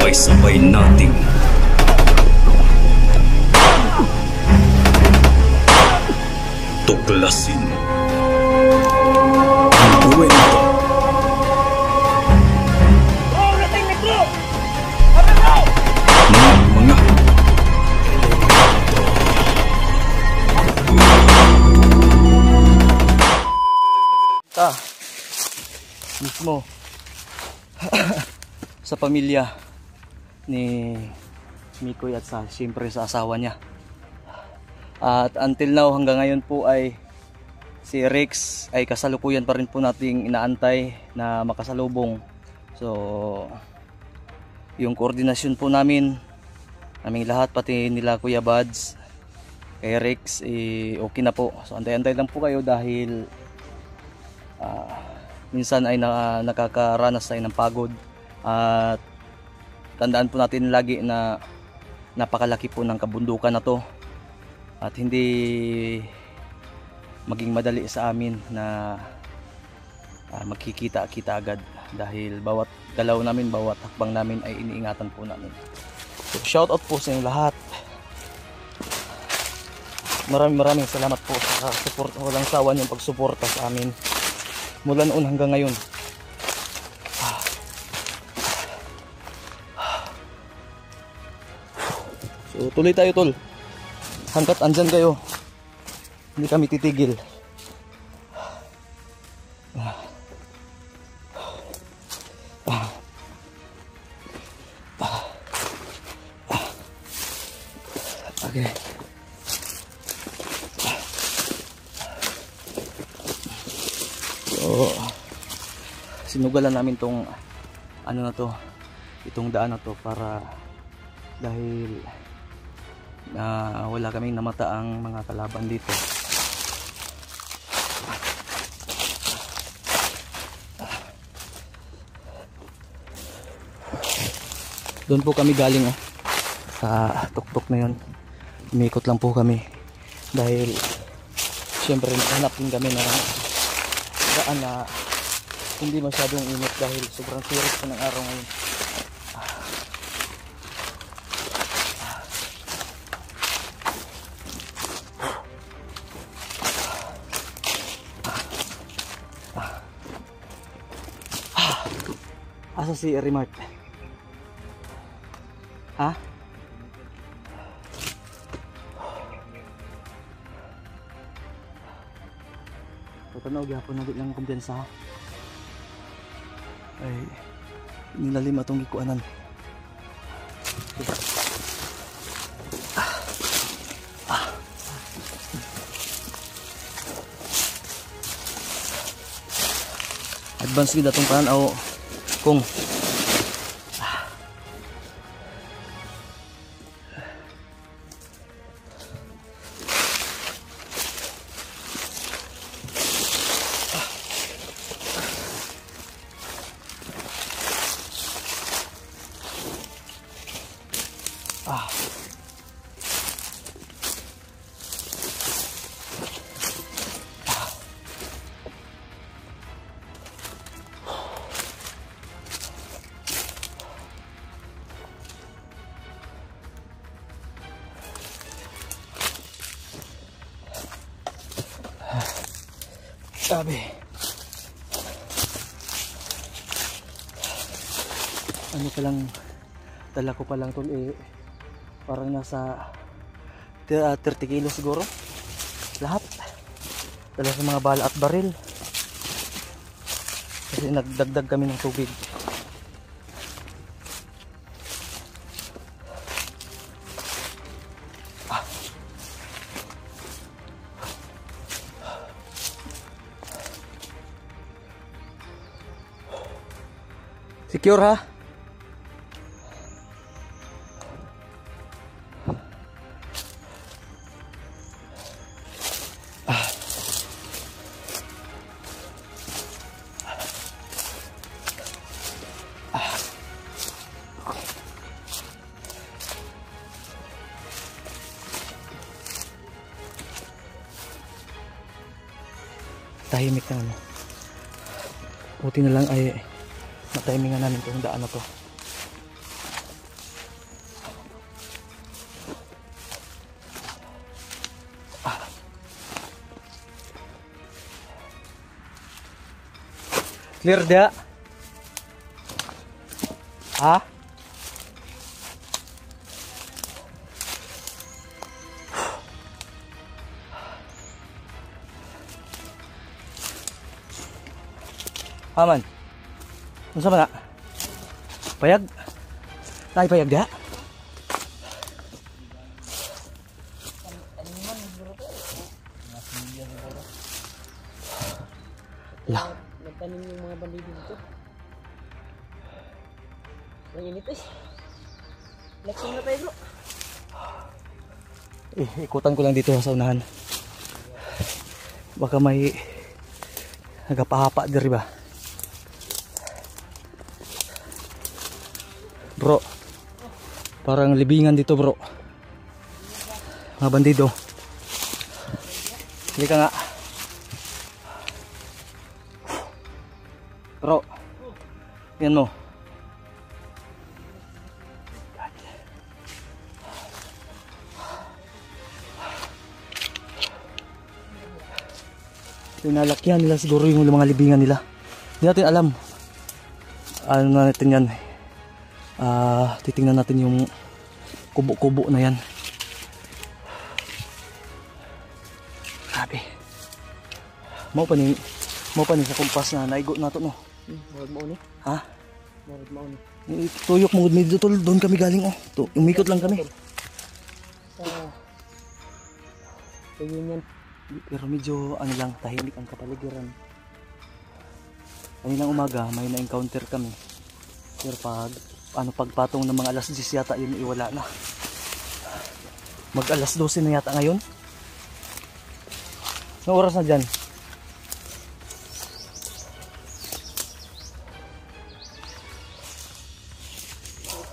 Sabay-sabay nating tuklasin ang kwento ng mga mismo sa pamilya ni Mikoy at siyempre sa asawa niya. At until now, hanggang ngayon po ay si Rex ay kasalukuyan pa rin po nating inaantay na makasalubong. So yung koordinasyon po namin, naming lahat, pati nila Kuya Buds kay Rex, okay na po. So antay-antay lang po kayo dahil minsan ay nakakaranas tayo ng pagod. At tandaan po natin lagi na napakalaki po ng kabundukan na to at hindi maging madali sa amin na magkikita-kita agad dahil bawat galaw namin, bawat hakbang namin ay iniingatan po namin. So shout out po sa inyong lahat. Maraming salamat po sa support, walang sawa niyong pagsuporta sa amin mula noon hanggang ngayon. So tuloy tayo tol, hanggat andyan kayo hindi kami titigil. Okay. So sinugalan namin tong ano na to, itong daan na to para dahil wala kaming namataang mga kalaban dito. Doon po kami galing sa tuktok na yun. Umikot lang po kami dahil siyempre naghanap din kami ng daan na hindi masyadong init dahil sobrang sirit po ng araw ngayon. Asa si Remart? Ha? Patanaw gyapon na lang kumpiyansa. Ay nilalim atong gikuanan. Advance gid atong panaw kung sabi ano pa lang, dala ko pa lang tol parang nasa 30 kilo siguro lahat, dala sa mga bala at baril kasi nagdagdag kami ng tubig. Secure ha? Tahimik na ano. Buti na lang ay matimingan namin itong daan na to. Clear dia. Ha? Aman. Unsa man na? Payag. Tay payag dia. Lah. Nagtanim yung mga bandido dito. Ang init eh. Flexing na tayo bro. Ikutan ko lang dito sa unahan. Baka may nagapahapa diri ba? Bro. Parang libingan dito, bro. Mga bandido. Hindi ka nga. Bro. Yan mo. Pinalakyan nila siguro yung mga libingan nila. Hindi natin alam. Ano na natin yan. Titingnan natin yung kubo-kubo na yan. Grabe. Mau pa ni sa kumpas na naigo na to no. Mawag mo ni. Ha? Mawag mo ni. Tuyok mo dito tol, doon kami galing oh. To, umikot lang kami. Sa Union. Pero medyo ano lang, tahimik ang kapaligiran. Kaninang umaga may na-encounter kami. Pero pagpatong ng mga alas 10 yata yun iwala na. Mag alas 12 na yata ngayon. Anong oras na dyan?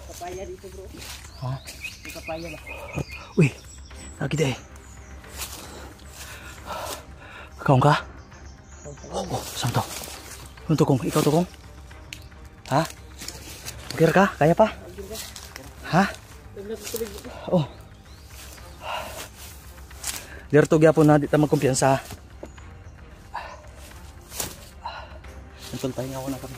Kapaya dito bro. Ha? May kapaya ba? Uy, nakita eh. Kaong ka? Oh, saan to? Ano to kong? Ikaw to kong? Ha? Okay ka? Kaya pa? Ha? Oh. Dirto gyapon na di ta magkumpiyansa. Antol tayo nga ako na kami.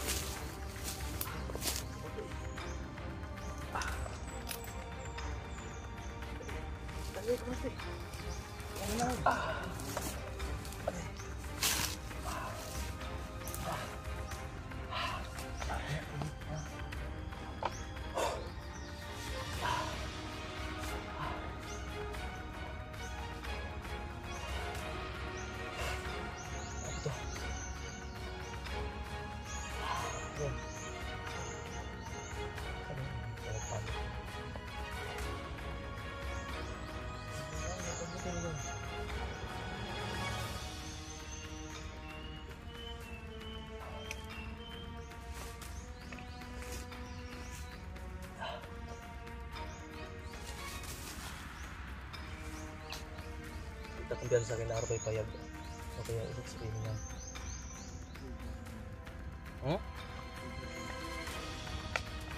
Kumpiyan sa akin na arbay payag. O kaya ibig sabihin niya.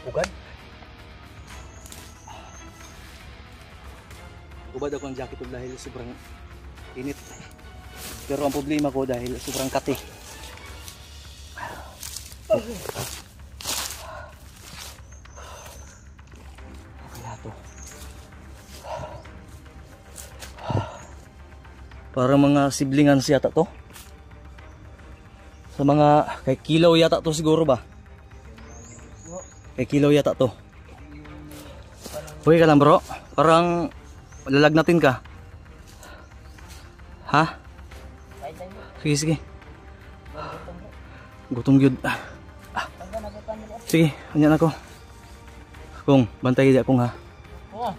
Ugad? Ubad ako ang jacket ko dahil sobrang init. Pero ang problema ko dahil sobrang kati. Kaya to. Para mga siblingan yata to. Sa mga kay Kilaw yata to siguro ba? Kay Kilaw yata to. Uy ka lang bro. Parang lalagnatin ka. Ha? Sige sige. Gutom gyud. Sige, anya na ko. Kung bantay di akong ha. Oh.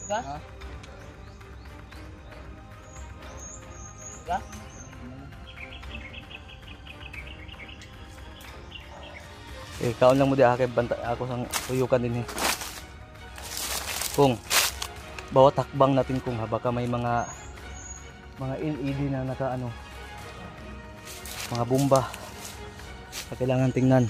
Ga? Ga? Kaon lang mo di akay bantay ako sang tuyukan din eh. Kung bawat takbang natin kung baka may mga LED na naka ano, mga bomba na kailangan tingnan.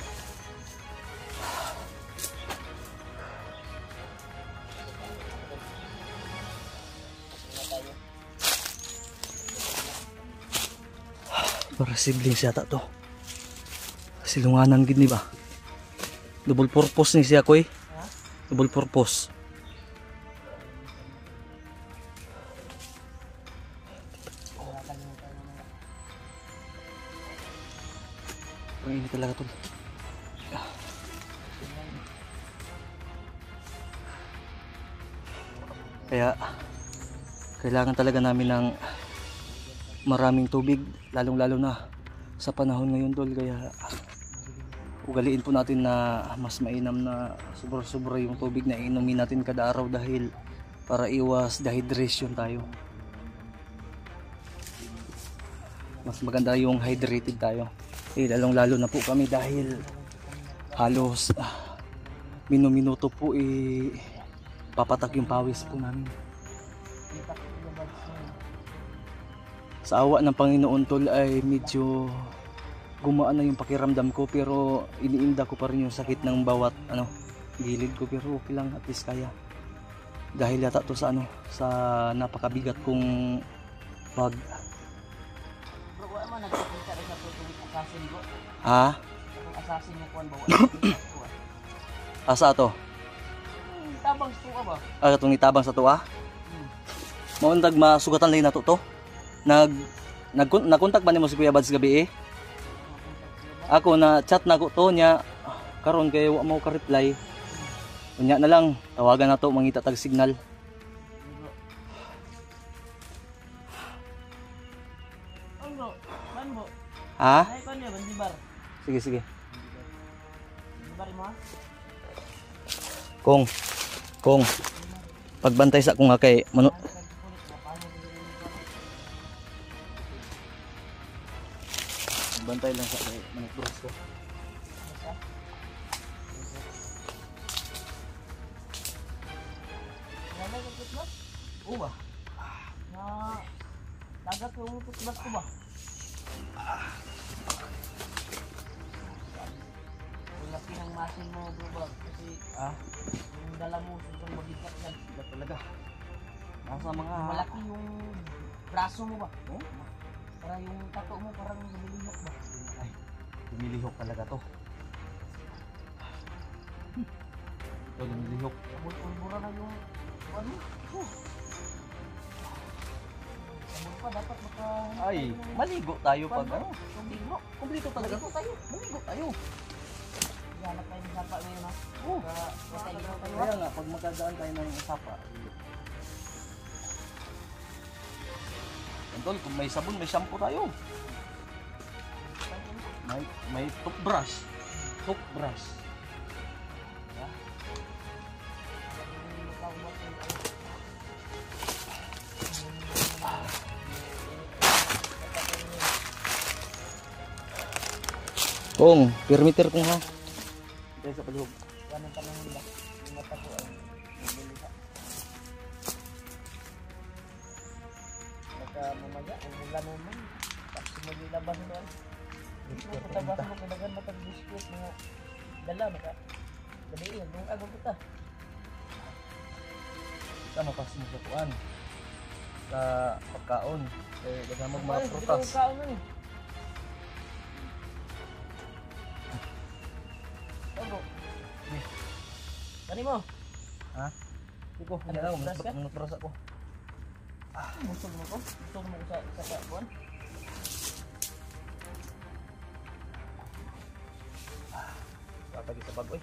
Para siblings yata to. Silunganan gid ni ba? Double purpose ni siya koy. Double purpose. Ang init talaga tol. Kaya kailangan talaga namin ng maraming tubig, lalong-lalo na sa panahon ngayon tol. Kaya ugaliin po natin na mas mainam na sobra-sobra yung tubig na inumin natin kada araw dahil para iwas dehydration tayo. Mas maganda yung hydrated tayo. Lalong-lalo na po kami dahil halos minuto po papatak yung pawis po namin. Sa awa ng Panginoon tol ay medyo gumaan na yung pakiramdam ko, pero iniinda ko pa rin yung sakit ng bawat gilid ko, pero okay lang, at least kaya. Dahil yata to sa sa napakabigat kong pag ha? Assassin mo kuan bawa. Asa to? Tabang sa tuwa ba? Itong itabang sa tuwa? Maundag masugatan lang na to. Nagkontak ba nimo si Kuya Bads gabi Ako na chat na ko to nya karon kay wa mo ka reply. Unya na lang tawagan na to mangita tag signal. Ha? Sige. Kung pagbantay sa kung kay bantay lang sa manipros ko. Uba. Na dagat ko utot bas ko ba? Laki ng masin mo bro ba? Kasi yung dala mo sobrang mabigat yan. Bigat talaga. Nasa mga malaki yung braso mo ba? Oh? Para yung tato mo parang lumilihok ba? Ay, lumilihok talaga to. Ito lumilihok. Bulbura na yung ano? Sabon pa dapat baka ay, maligo tayo pag maligo. Kumpleto talaga to tayo. Maligo tayo. Hanap tayo ng sapa ngayon ha. Kaya nga, pag magdadaan tayo ng sapa. Tol, kung may sabon, may shampoo tayo. May toothbrush. Kung, perimeter kung ha. Dahil sa palihog. Wanang panahon nila. Yung mata ko ay nabulisa. Baka mamaya, ang mula naman. Tapos maglilabas mo ay. Patabas mo, kailangan matag-biscuit mga dala. Baka daliin, yung agong kita. Kita mapas mo sa kuan. Sa pagkaon. Kaya dagang mga prutas. Ay, pagkaon nun. Tani mo? Ha? Iko, ano lang, manutros ako. Busog mo ko? Busog mo ko sa kuwan? Kapag sa bagoy.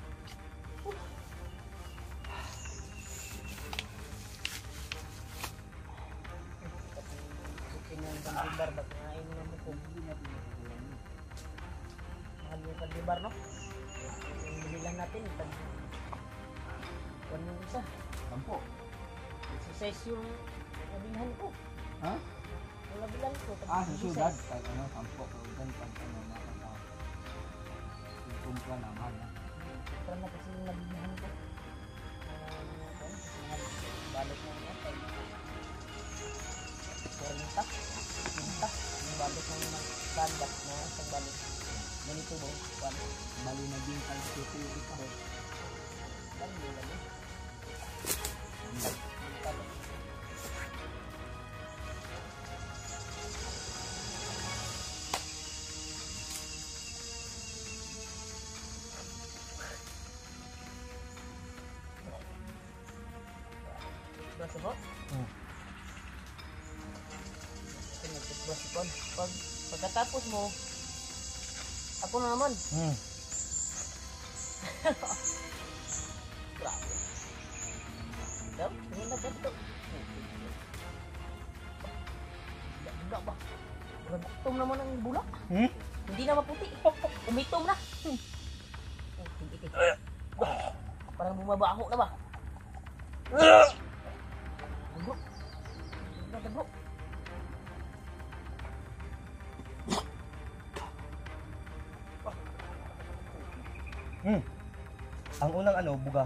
Yung kandibar, ba't ngayon mo naman kung mahal yung kandibar, no? Yung bililan natin, kuwan yung isa. Sampo. Exercise yung nabilhan ko. Ha? Yung nabilhan ko. Sa syudad? Kahit sampo. Pag kumpla naman. Kumpla na kasi yung nabilhan ko. Balik na yun. Pintak. Yung balik na yun. Kandak na isang balik. Ganito ba? Bali na din ang sisi yung isa. Bali na lang. Ito po. Hmm. Ito nag-toothbrush ko. Pagkatapos mo, ako na naman. Grabe. Daw, tingin na ganito. Bula ba? Umitom naman ang bulak. Hindi na maputi. Umitom na. Tingiti. Parang bumabaho na ba? Daglo. Daglo. Ang unang ano, buga.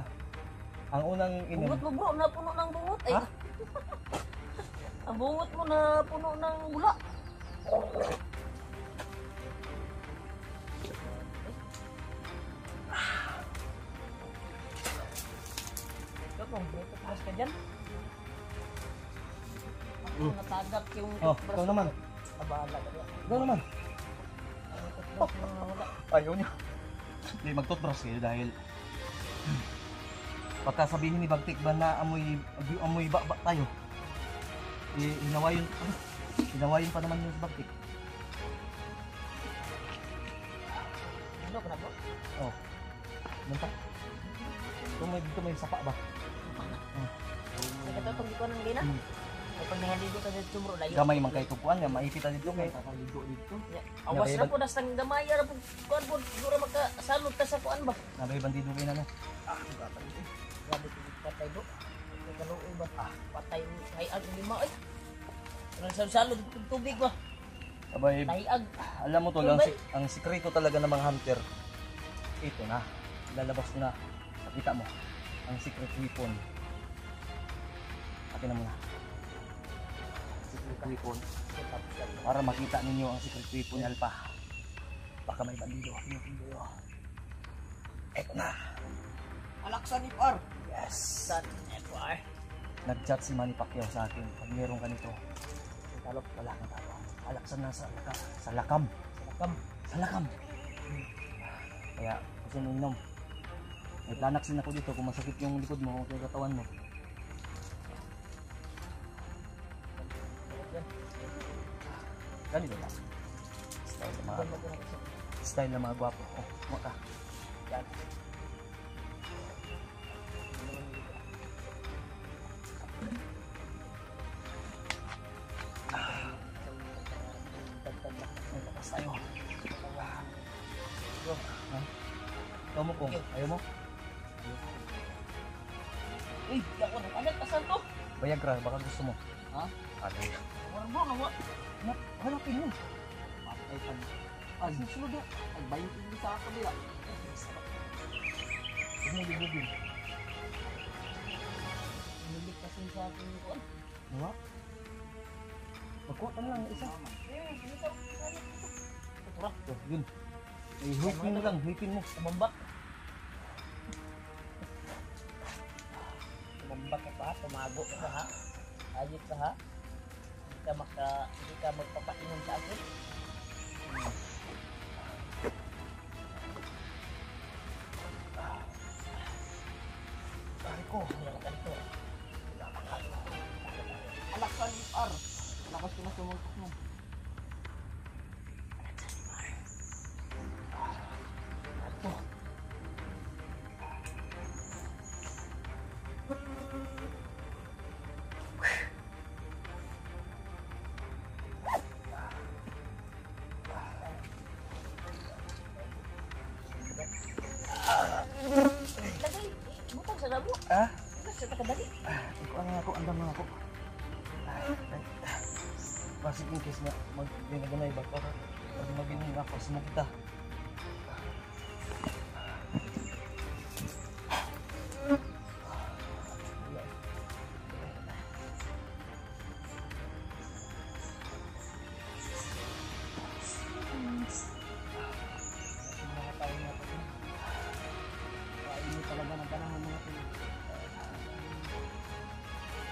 Ang unang inom. Bungot mo bro, napuno ng bungot. Ay. Ha? Ang bungot mo na puno ng bula. Ikaw kung toothbrush ka dyan. Ako natagap yung Oh, toothbrush ikaw naman. ko. Abala ka dyan. Ikaw naman. Ang toothbrush mo na wala. Ayaw niya. Hindi, mag-toothbrush kayo dahil pagka sabihin ni Bagtik ba na amoy ba tayo, hinawayin pa naman yung si Bagtik. Ano ka na bro? Oh. Manta. Dito may sapa ba? Nagkatotong ko ng lina. Kapag nangaligo ka dito bro, layo. Gamay man kay tupuan nga maipit dito kay. Kakaligo dito. Awas na po, nastang gamaya na po. Kuan po, siguro magkasalot ka sa kuan ba? Nabay bandido kay na. Grabe ko patay bro. Kaluoy ba? Patay hayag lima ay. Nang salot tubig ba? Abay, Hayag. alam mo to lang, ang sikreto talaga ng mga hunter. Ito na. Lalabas na. Nakita mo. Ang secret weapon. Akin na muna. Secret weapon. Para makita ninyo ang secret weapon ni Alpha. Baka may bandido. Ito na. Alaksan ni Par. Yes. San FR. Nag-chat si Manny Pacquiao sa akin. Pag meron ka nito, talok, wala kang talo. Alaksan na sa lakam. Sa lakam. Kaya, gusto mo inom. May planaksin ako dito kung masakit yung likod mo o yung katawan mo. Ganito lang. Style ng mga gwapo. Oh, maka. Yan. May lakas tayo. Ikaw mo kung ayaw mo? Uy, ako nang anak asan to? Viagra, baka gusto mo. Ha? Ano? Warang bro, nawa. Hanapin mo. Patay pa. Ah, susunod na. Nagbayin ko sa kabila. Huwag mo libugin. Nilig kasi sa akin ko. Ano? Magkuha ka na lang isa. Turah. So, yun. Huipin mo lang, huipin mo. Tumamba. Tumamba ka pa, tumago ka ha. Ayot ka ha. Hindi ka magpapainom sa akin. Pare ko. Anak ka ni Par. Lakas ko na sumultok mo. Lagay, butang sa labo. Ah? Sa takadali. Ano ako, andam lang ako. Basta in case na mag-ginaganay ba para maging lakas mo kita.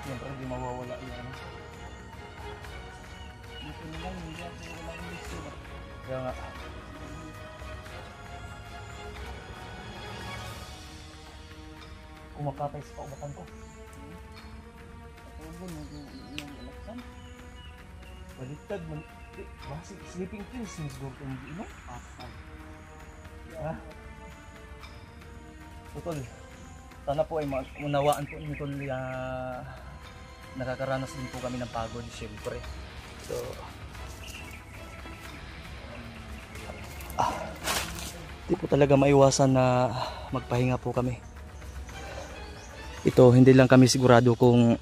Siyempre, di mawawala yan. Dito na lang, hindi ako walang gusto. Kaya nga. Kumakatay sa kaubatan ko. Baliktad man. Basi sleeping pills ni siguro kung hindi mo. Ha? Tol, sana po ay maunawaan po ni Tol, nakakaranas din po kami ng pagod siyempre. So di po talaga maiwasan na magpahinga po kami. Ito, hindi lang kami sigurado kung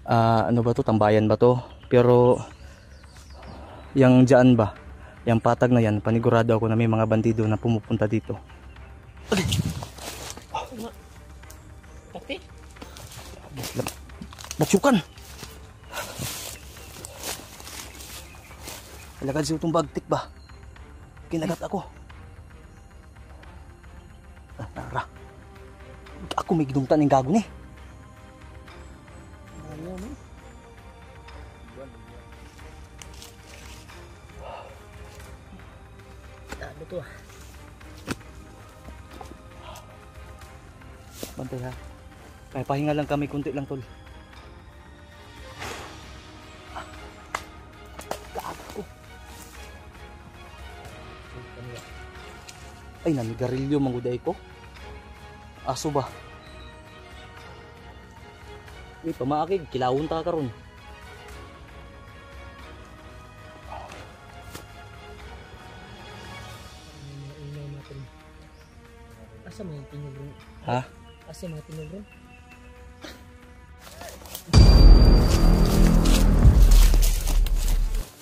ano ba to, tambayan ba to, pero yung dyan ba, yung patag na yan, panigurado ako na may mga bandido na pumupunta dito. Pati? Matsukan! Alagad siya itong bagtik ba? Kinagat ako. Nara. Ako may gidungtan ng gago ni. Ano to? Bantay ha. Kaya pahinga lang kami, kunti lang tol. Gago. Ay, namigarilyo manguday ko. Aso ba? Uy, pamaakig, kilawon ta karon. Asa mo yung tinog ron? Ha? Asa mo yung tinog ron?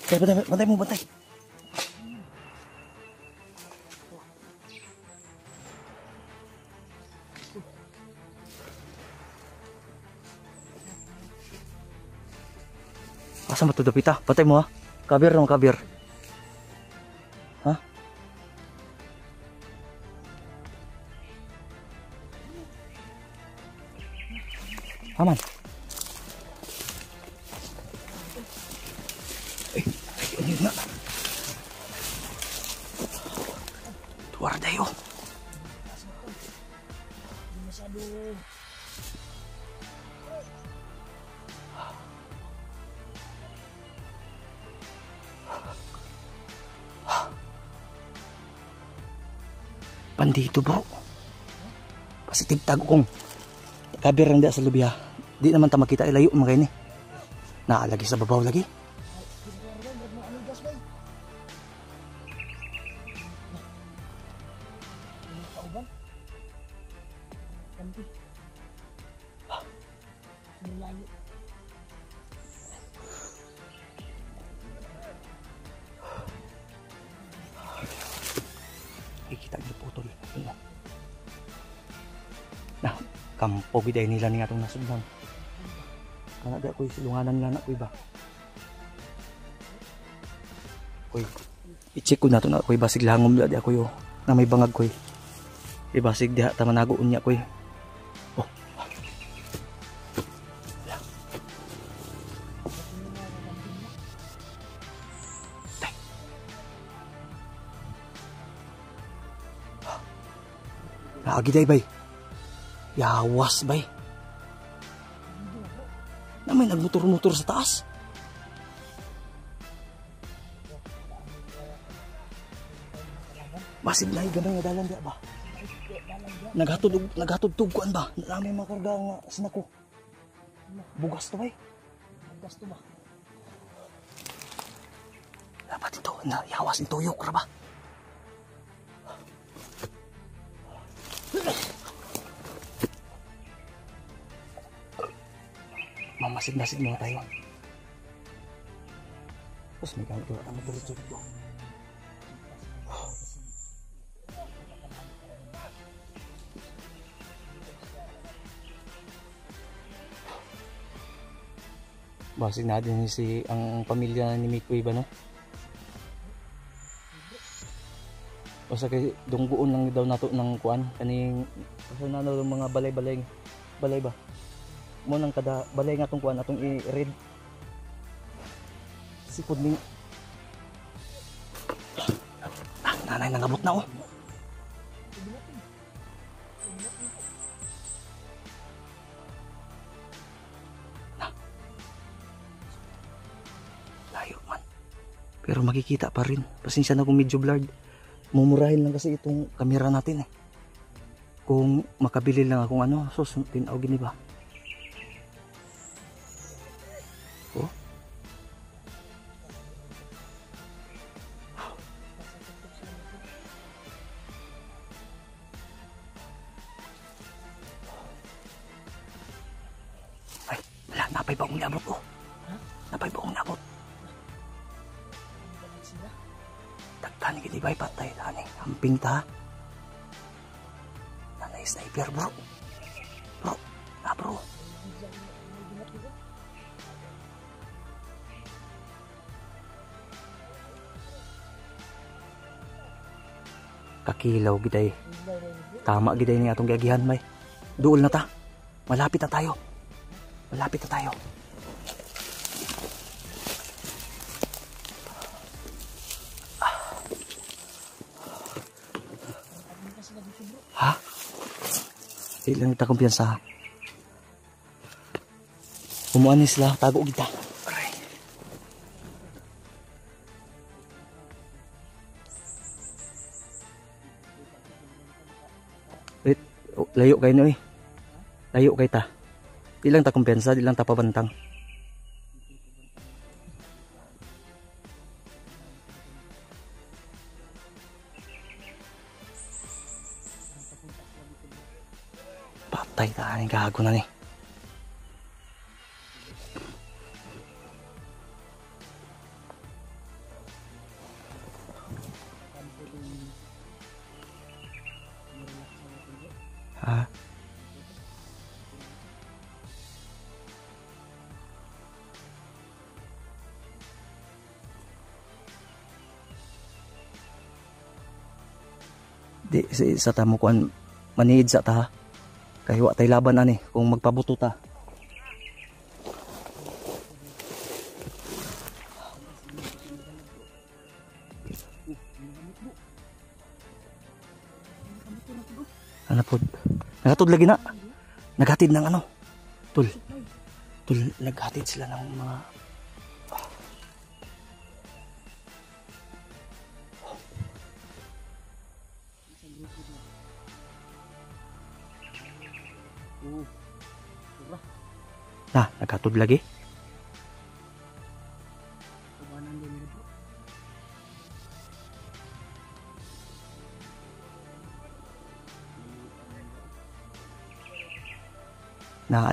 Kaya bantay mo, bantay. Asa matudapit ha? Bantay mo ha? Kabir naman, kabir. Ha? Aman. Ay, ano yun na? Tuwar dayo. Masyado. Bandito bro. Positive tago kong kabir ang da sa lubi ha. Di naman ta makita ilayo mga ini. Naalagi sa babaw lagi. Kita niyo putol. Nah, kampo biday nila ni atong nasudlan. Kana da koy silunganan nga na koy ba. Koy. I-check ko nato na koy basig langom da di ako yo na may bangag koy. Ibasig diha ta manago unya koy. Oh. Naagi day bay. Yawas bay. Na may nagmotor-motor sa taas. Masig na ganang nga dalan di ba? Naghatod tugkuan ba? Narami makarga nga sinako. Bugas to bay. Bugas to ba? Dapat ito na yawas ng tuyok ra ba? Mamasid-masid muna tayo. Tapos may gamit ko. Ang diretso dito. Basig na din si ang pamilya ni Mikoy ba no? Basta kay dungguon lang daw nato ng kuan kaning kasi na mga balay ba? Mo nang kada balay nga tong kuan atong i-read. Sipod ning nanay nangabot na oh. Pero makikita pa rin. Pasensya na kung medyo blurred. Mumurahin lang kasi itong camera natin eh. Kung makabili lang akong ano, sus, tinawagin ba? Oh. Ay, wala, napay ba akong nabot oh? Napay ba akong nabot? Tagtani gini ba ipatay, tani, hamping ta. Nanay sniper bro. Bro, bro. Kakilaw giday. Tama giday ni atong gagihan may. Duol na ta. Malapit na tayo. Malapit na tayo. Ha? Di lang kita kumpiyansa. Umuan ni sila, tago kita. Aray. Wait, layo kayo no eh. Layo kayo ta. Di lang ta kumpiyansa, di lang ta pabantang. Patay ta, ang gago na ni. Ha? Di sa tamo kuan maniid sa ta. Kay wa tay laban ani kung magpabuto ta. Ano po? Nagatod lagi na. Naghatid ng ano? Tul. Naghatid sila ng mga nah, naghatod lagi.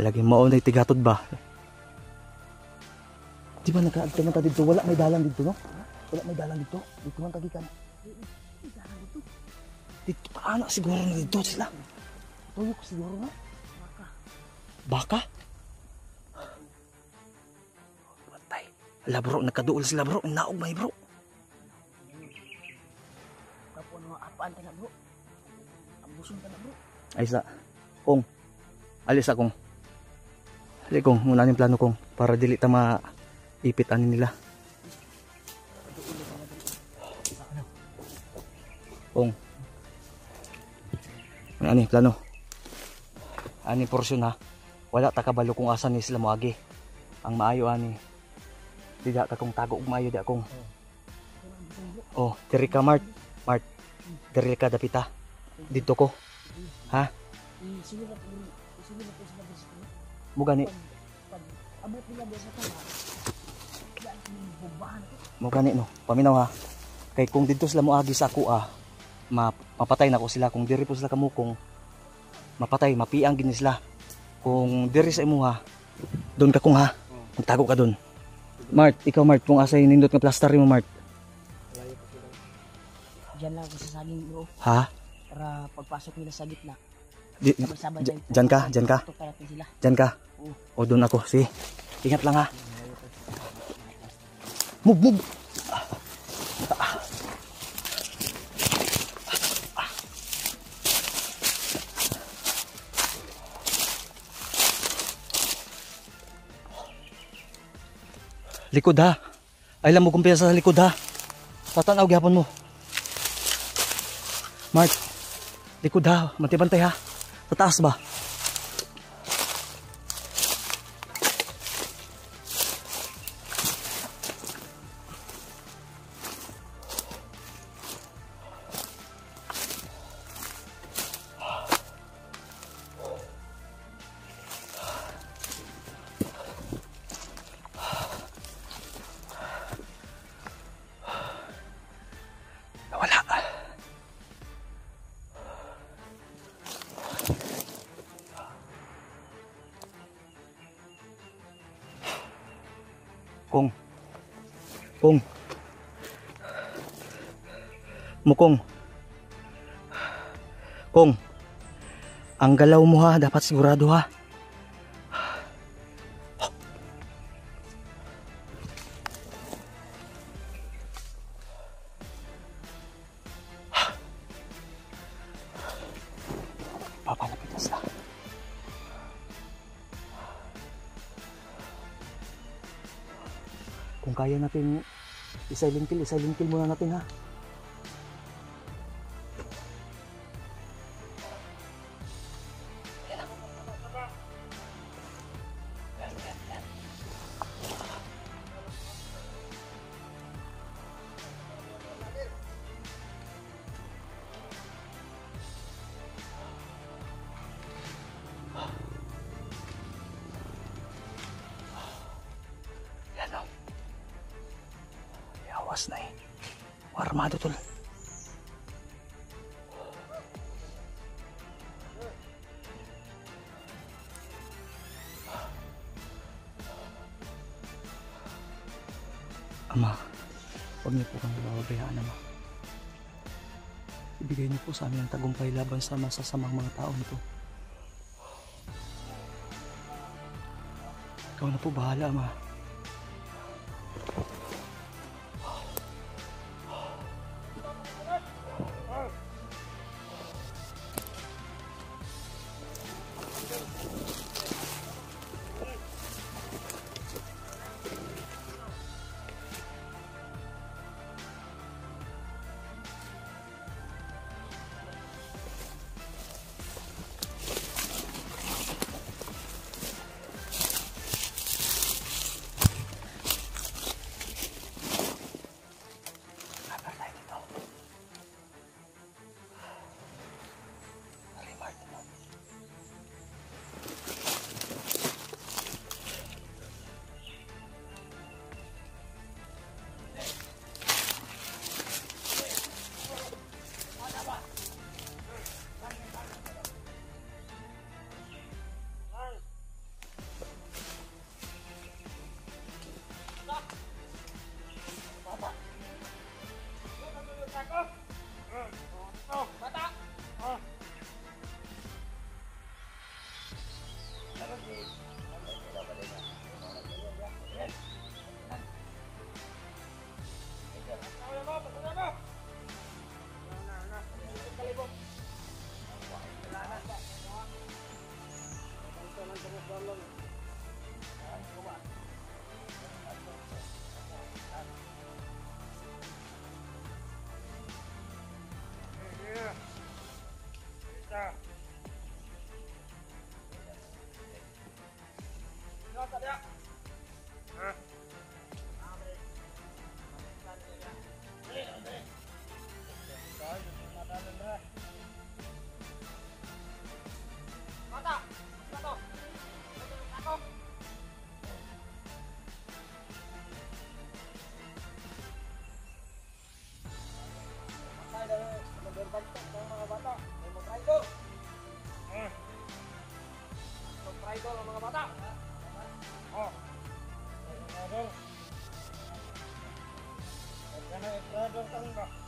Lagi mo na tigatod ba? Di ba nagkaagta man ta dito? Wala may dalan dito, no? Wala may dalan dito. Dito man tagikan. Dito pa anak siguro na dito sila. Tuyok siguro na. Baka? Patay. Ala bro, nagkaduol sila bro. Naog may bro. Kapon mga apaan ka na bro. Ambuson ka na bro. Ay sa, kung alis akong. Alis kong, muna yung plano kong. Para dili ta maipit ani nila. Kung. Ani, plano. Ani porsyon ha. Wala ta kabalo kung asan ni sila moagi. Ang maayo ani. Di ka kung tago og maayo di akong. Oh, diri ka Mart. Mart. Diri ka dapita. Dito ko. Ha? Mo gani. Mo gani no. Paminaw ha. Kay kung dito sila moagi sa ako mapatay na ko sila. Kung diri po sila kamukong mapatay, mapiang gini sila. Kung diri sa imo ha, doon ka kung ha, magtago ka doon. Mart, ikaw Mart, kung asay nindot nga plaster mo Mart. Diyan lang ako sa saging bro. Ha? Para pagpasok nila sa gitna. Diyan ka. Diyan ka. O doon ako, si. Ingat lang ha. Move. Likod ha. Ay lang mo kumpiyansa sa likod ha. Tatanaw gyapon mo. Mart. Likod ha. Mantibantay ha. Tataas ba? Kong. Kong. Mukong. Kong. Ang galaw mo ha, dapat sigurado ha. Papalapit na sila. Kung kaya natin i-silent kill muna natin ha. Awas na eh. Armado tol. Ama, huwag niyo po kami bababayaan, Ama. Ibigay niyo po sa amin ang tagumpay laban sa masasamang mga tao nito. Ikaw na po bahala, Ama.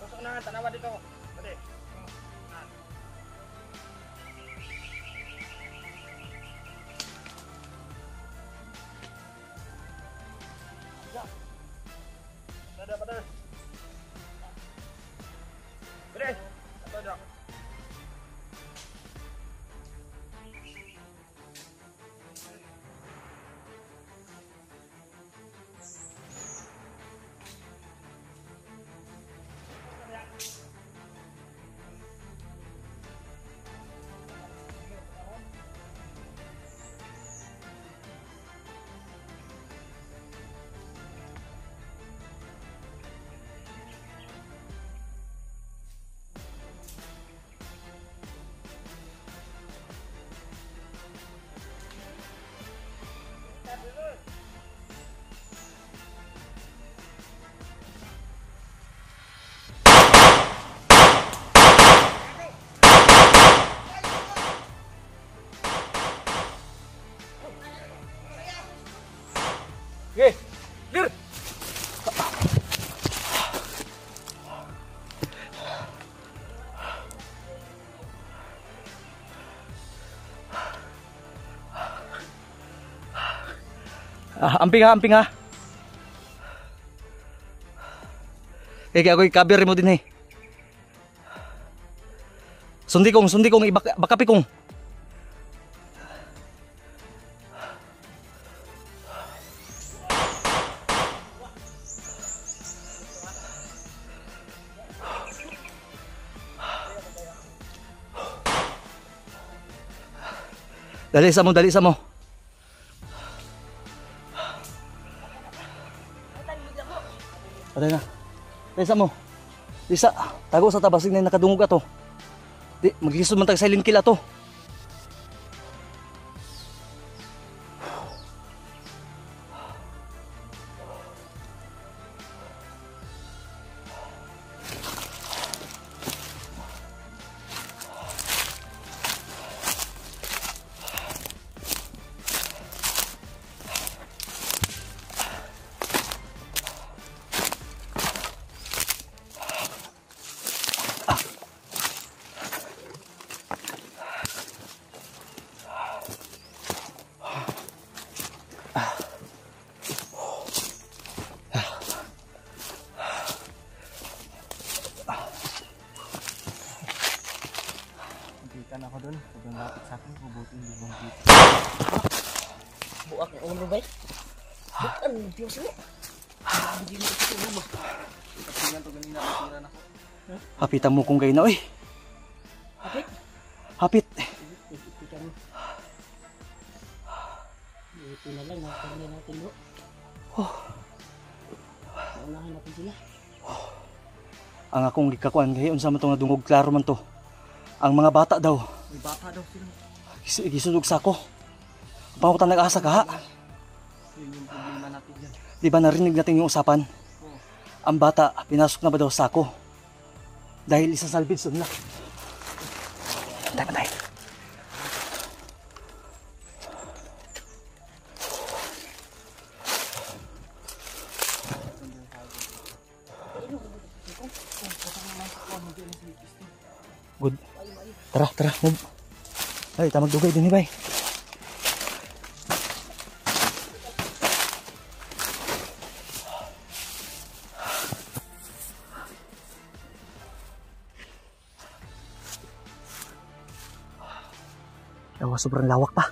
Tusok na, tanawa dito. Dali. Ada pada. Dali. Ada. Okay, clear! Amping ha. Kaya ako i-cover mo din eh. Sundi kong, bakapi kong. Dali sa mo. Patay na. Dali sa mo. Lisa, tago sa tabasig na nakadungog ato. Di, maglisod man tag silent kill ato. Ako doon, sobrang lapit sa akin, bubutin yung dito. Buak ang ulo ba? Bukan, Diyos mo. Hindi mo ito ulo ba? Tingnan to ganina, matira na. Hapitan mo kung kayo na, oy. Hapit? Hapit. Ipitan mo. Ito na lang, nakakali natin bro. Naunahan natin sila. Ang akong gikakuan, kaya unsa man itong nadungog, klaro man to. Ang mga bata daw. May bata daw sila. Gisudog sa ako. Pangutan nag-asa ka ha? Yun yung problema natin yan. Di ba narinig natin yung usapan? Ang bata, pinasok na ba daw sa ako? Dahil isa salvage doon na. Patay. Good. Tara, move. Ay, tamag dugay din ni bay. Yawa, sobrang lawak pa.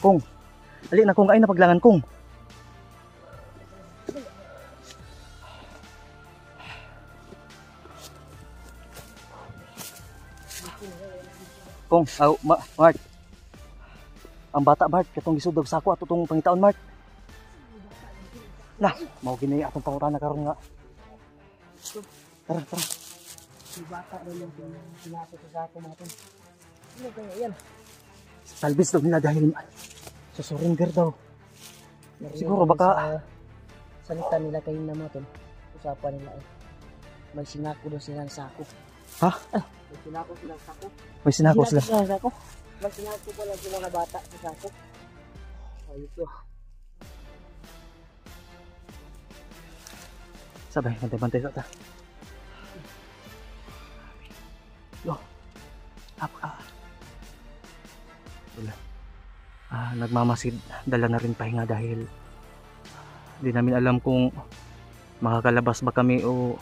Kung, ali na kung ay napaglangan kung. Kung, Mark. Ang bata, Mark, katong gisudog sa ako at itong pangitaon, Mark. Nah, mau gini atong pangutana karon nga. Tara. Si bata daw yung pinasok sa ako natin. Ano kaya yan? Salvage daw nila dahil sa surrender daw. Siguro baka salita nila kayo na mga usapan nila eh. May sinako daw sila sa ako. Ha? May sinako sila sa ako. May sinako sila. May sinako pala sila na bata sa sako. Ayos to. Sabay, bantay sa ta. Yo. Wala. Nagmamasid, dala na rin pahinga dahil di namin alam kung makakalabas ba kami o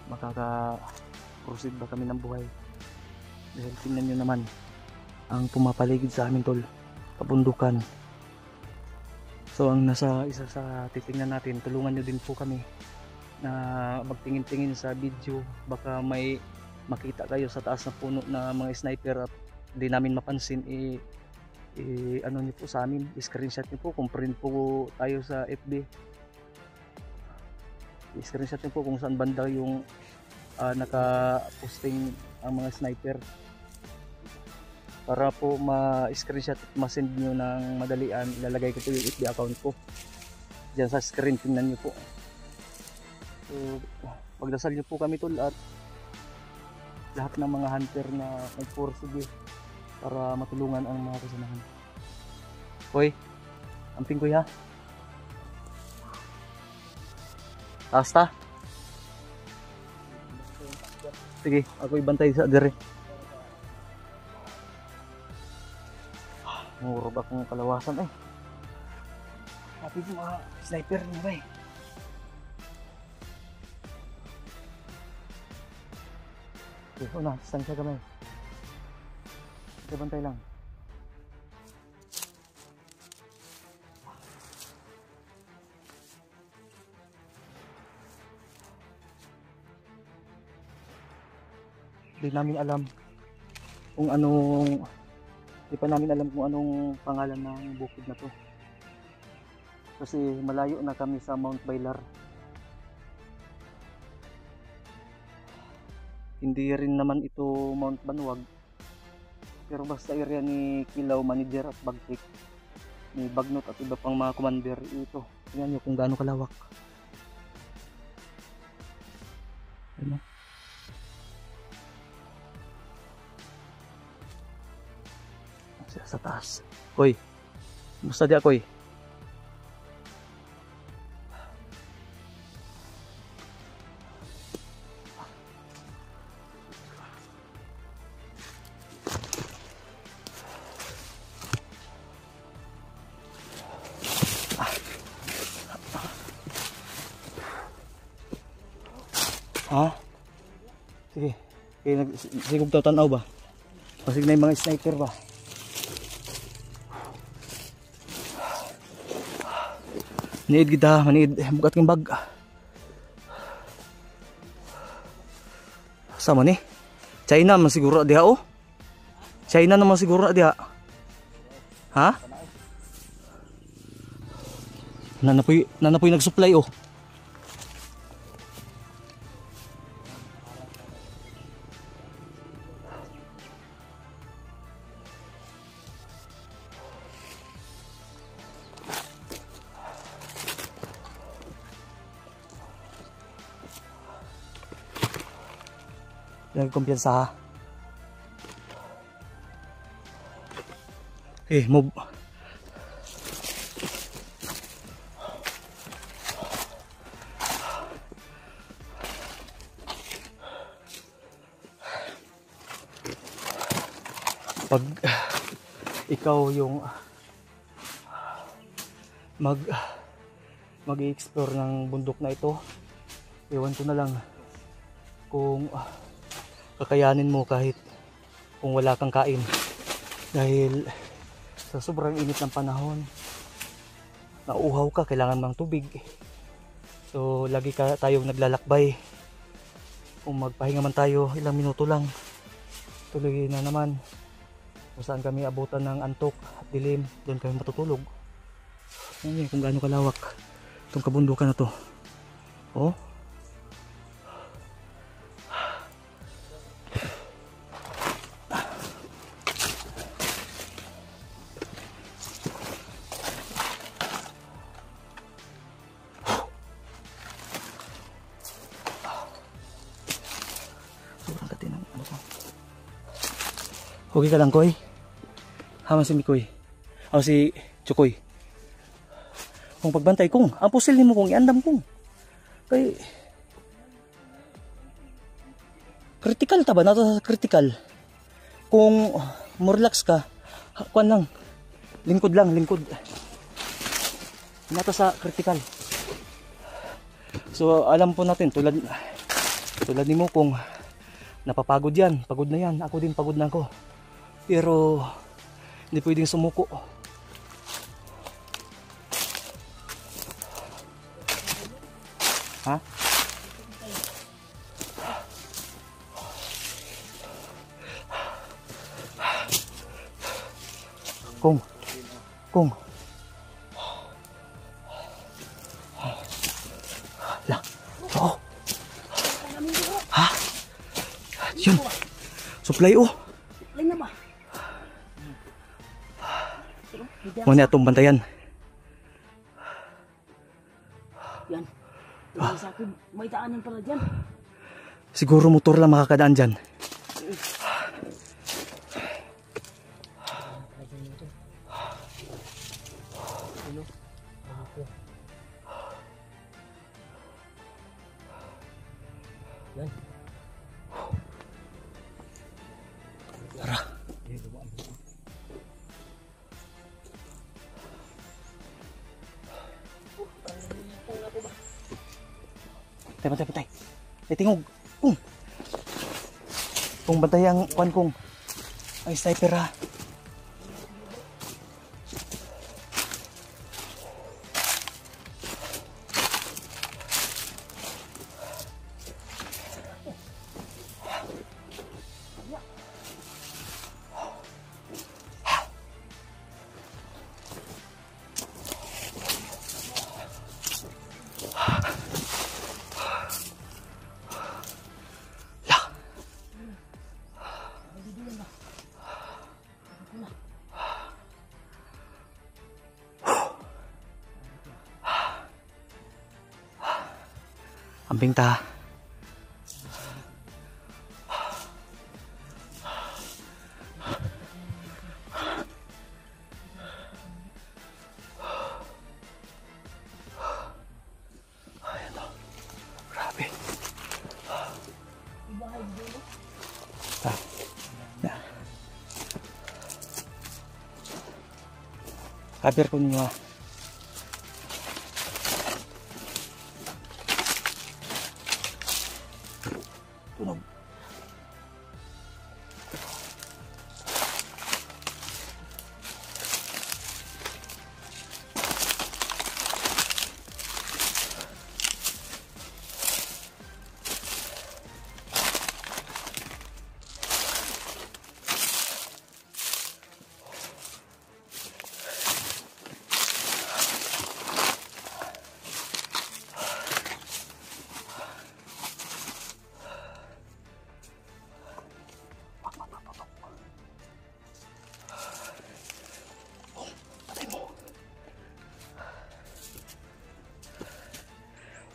makaka-proceed ba kami ng buhay. Dahil tingnan nyo naman ang pumapaligid sa amin, tol, kabundukan. So ang nasa isa sa titingnan natin, tulungan nyo din po kami na magtingin-tingin sa video. Baka may makita kayo sa taas na puno na mga sniper at di namin mapansin, ano nyo po sa amin, screenshot nyo po kung print po tayo sa FB. Screenshot nyo po kung saan banda yung naka-posting ang mga sniper para po ma-screenshot at ma-send nyo ng madalian. Ilalagay ko po yung FB account ko dyan sa screen, tingnan nyo po. So pagdasal nyo po kami, tol, at lahat ng mga hunter na nagpursige para matulungan ang mga kasamahan. Hoy, amping ko ha. Taas ta. Sige, ako ibantay sa dire. Murog akong kalawasan eh. Happy po mga sniper na ba eh. Okay, una, distansya kami. Bantay lang. Di namin alam kung anong di pa namin alam kung anong pangalan ng bukid na to kasi malayo na kami sa Mount Bailar. Hindi rin naman ito Mount Banwag pero basta area ni Kilaw Manager at Bagtik ni Bagnot at iba pang mga commander ito. Tingnan nyo kung gaano kalawak. Ano? Sa taas. Koy. Musta di akoy? Ha? Sige. Sigog taw tanaw ba? Pasig na yung mga sniper ba? Niid kita, maniid, bukat kong bag. Sama ni? China naman siguro na diha oh. China naman siguro na diha. Ha? Nanapoy nag-supply oh. Kumpiyansa ha. Move. Pag ikaw yung mag-i-explore ng bundok na ito, ewan ko na lang kung kakayanin mo kahit kung wala kang kain dahil sa sobrang init ng panahon nauuhaw ka, kailangan mang tubig. So lagi tayong naglalakbay. Kung magpahinga man tayo ilang minuto lang, tuloy na naman kung saan kami abutan ng antok at dilim, doon kami matutulog. Yan kung gaano kalawak itong kabundukan na to. Oh, okay ka lang, Koy? Haman si Mikoy. O si Chukoy. Kung pagbantay kong, ang pusil ni mo kong iandam kong. Kay critical ta ba? Nato sa critical. Kung relax ka, kuan lang. Lingkod lang, lingkod. Nato sa critical. So alam po natin, tulad ni mo kung napapagod yan, pagod na yan. Ako din pagod na ako. Pero hindi pwedeng sumuko. Ha? Kung. La. Oh. Ha? Yun. Supply oh. Lain na ba? Muna itong bantayan. Yan. Tingnan sa akin, may daanan pala dyan. Siguro motor lang makakadaan dyan. Yan. Patay. Ay, tingog. Kung bantay ang kwan kong. Ay, sniper ha. Amping ta. Ayan o. Grabe. Ta. Na. Kabir ko ninyo ha. Tunog.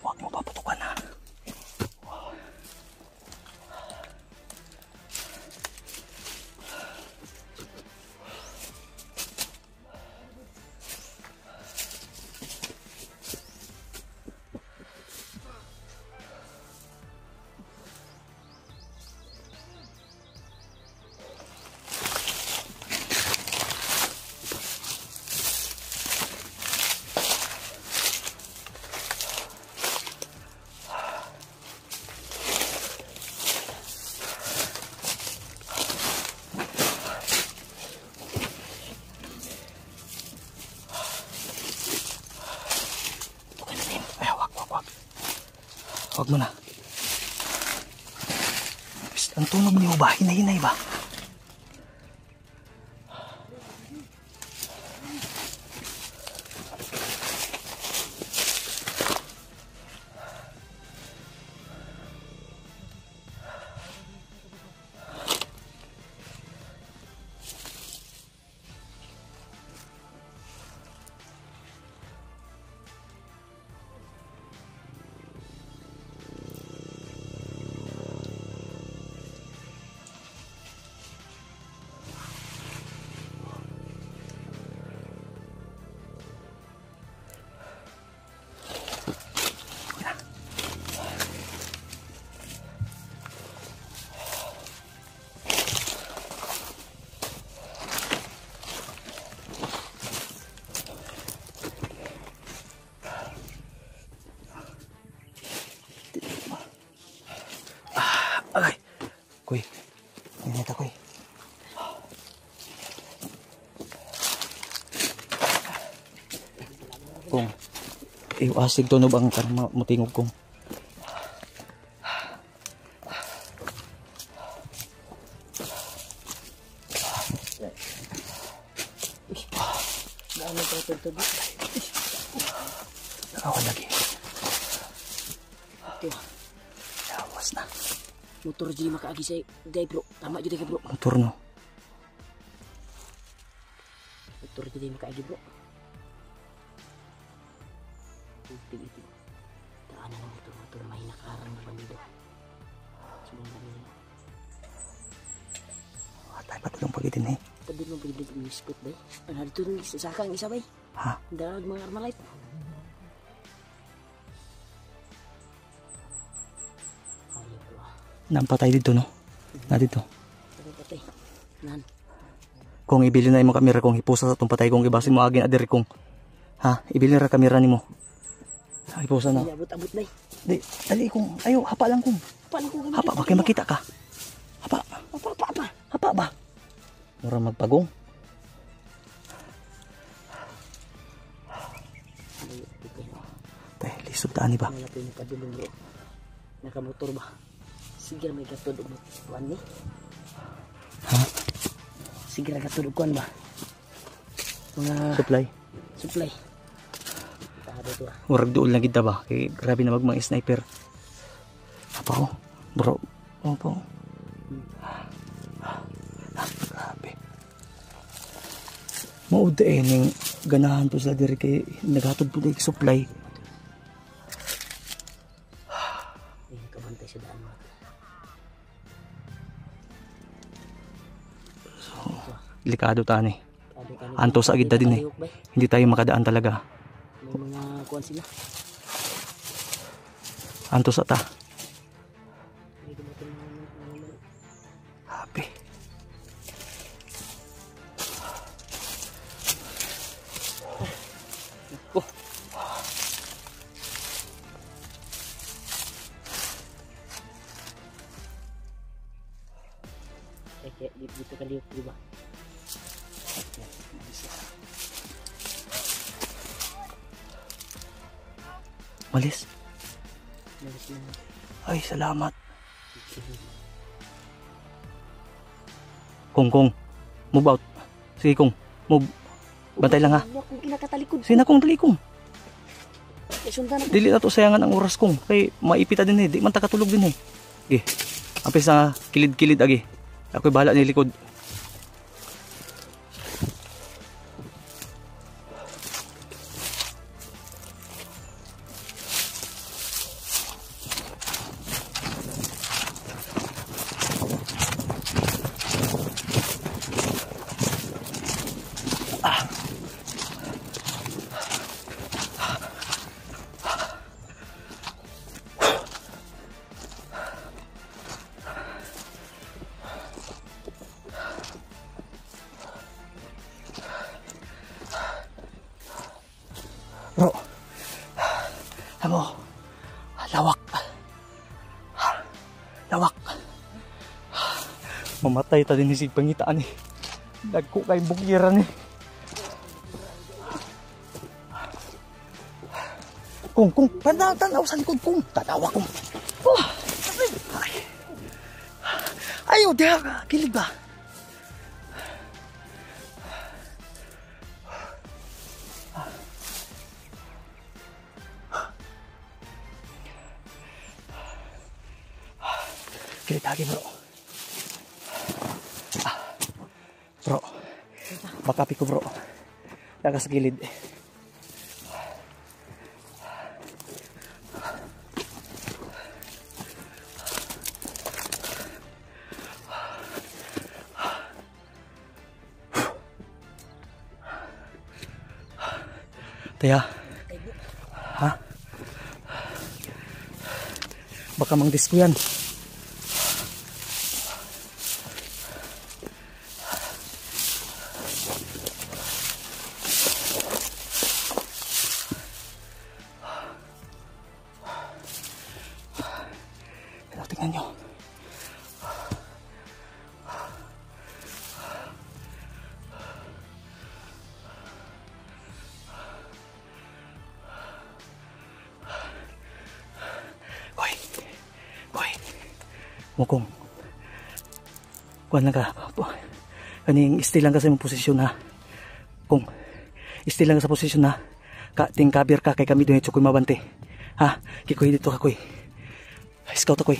Huwag mo paputukan ha. Huwag mo na. Ang tunog niyo ba? Hinay-hinay ba? Agay. Kuy. Inita kuy. Kung iwasig to no bang karang mutingog kong. Dami pa ito. Nakawan lagi. Ito. Yawas na. Motor jadi makaagi sa gay bro. Tama jud kay bro. Motor no. Motor jadi makaagi bro. Ito. Daan na motor may nakarang na bandido. Sumunod na. Atay pa tulong pagitin eh. Tadi mo bigla ng spot bay. Ano dito ni sakang isa bay? Ha? Dag mga armalite. Ayo bro. Nampatay dito no. Na dito. Ano patay? Nan. Kung ibili na imong kamera kung hipusa sa tong patay kung ibasin mo agin adiri kung ha ibili ra kamera nimo. Hipusa na. Abot-abot bay. Di, dali kong. Ayo, hapa lang kong. Paano ko Hapa, baka makita ka. Hapa. Apa? Hapa ba? Mura magpagong. Tay, lisod taan ni ba? Malapit ni padulong bro. Nakamotor ba? Sige may gatod og kuan ni. Ha? Sige ra gatod og kuan ba? Mga Supply. supply. Tado to. Murag doon lang kita ba? Kay grabe na mga sniper. Apa ko? Bro. Apa ko? Grabe. Maud ning ganahan po sila diri kay naghatod po kay supply. Kabantay sa daan mo. Delikado tani. Anto sa agad din eh. Hindi tayo makadaan talaga. May mga kuan sila. Anto sa ta. Happy. Kaya dito ka liuk di ba? Malis. Malis na. Ay, salamat. Kung. Move out. Sige kung. Move. Bantay lang ha. Ano kung kinakatalikod? Sige na kung dali kung. Sundan ako. Dili na to sayangan ang oras kong. Kay maipita din eh. Di man takatulog din eh. Okay. Ampis na kilid-kilid agi. Ako'y bahala ni likod. Bro, lawak. Mamatay ta din si pangitaan eh. Dagko kay bukiran eh. Kung, tanaw sa likod kung. Tanawa kung. Ayaw, diha ka. Kilid ba? Kilid lagi bro. Bro. Bakapi ko bro. Daga sa gilid. Taya. Ha? Baka mang disco yan. Tingnan nyo. Hoy. Mukong. Kuhan lang ka. Kaning stay lang ka sa mong posisyon ha. Kung stay lang ka sa posisyon ha. Ting kabir ka kay kami doon ito ko'y mabante. Ha? Kikoy dito ka ko'y. Scout ako'y.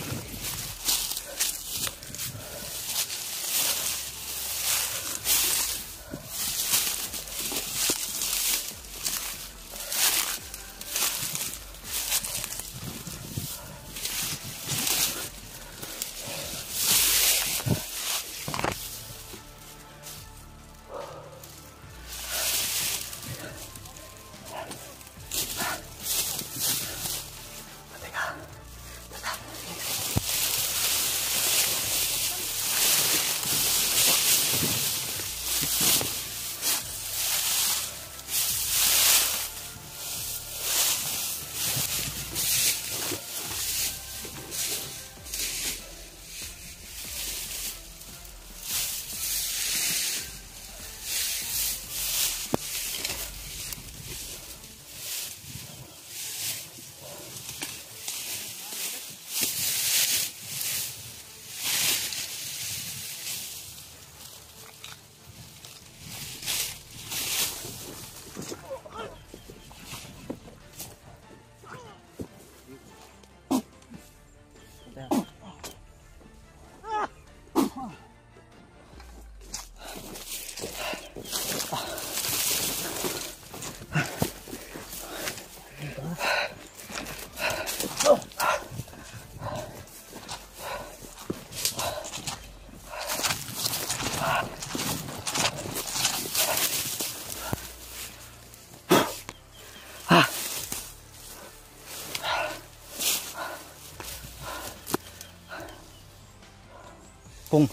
Kung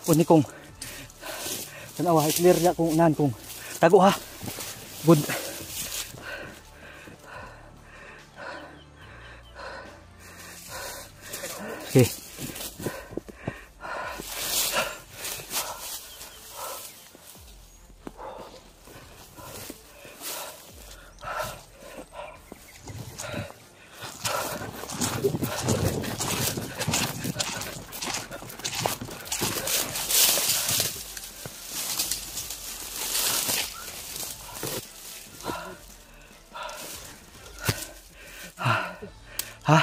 uni kung tanawa clear ya kung nan kung tago ha. Good. Okay. Ha?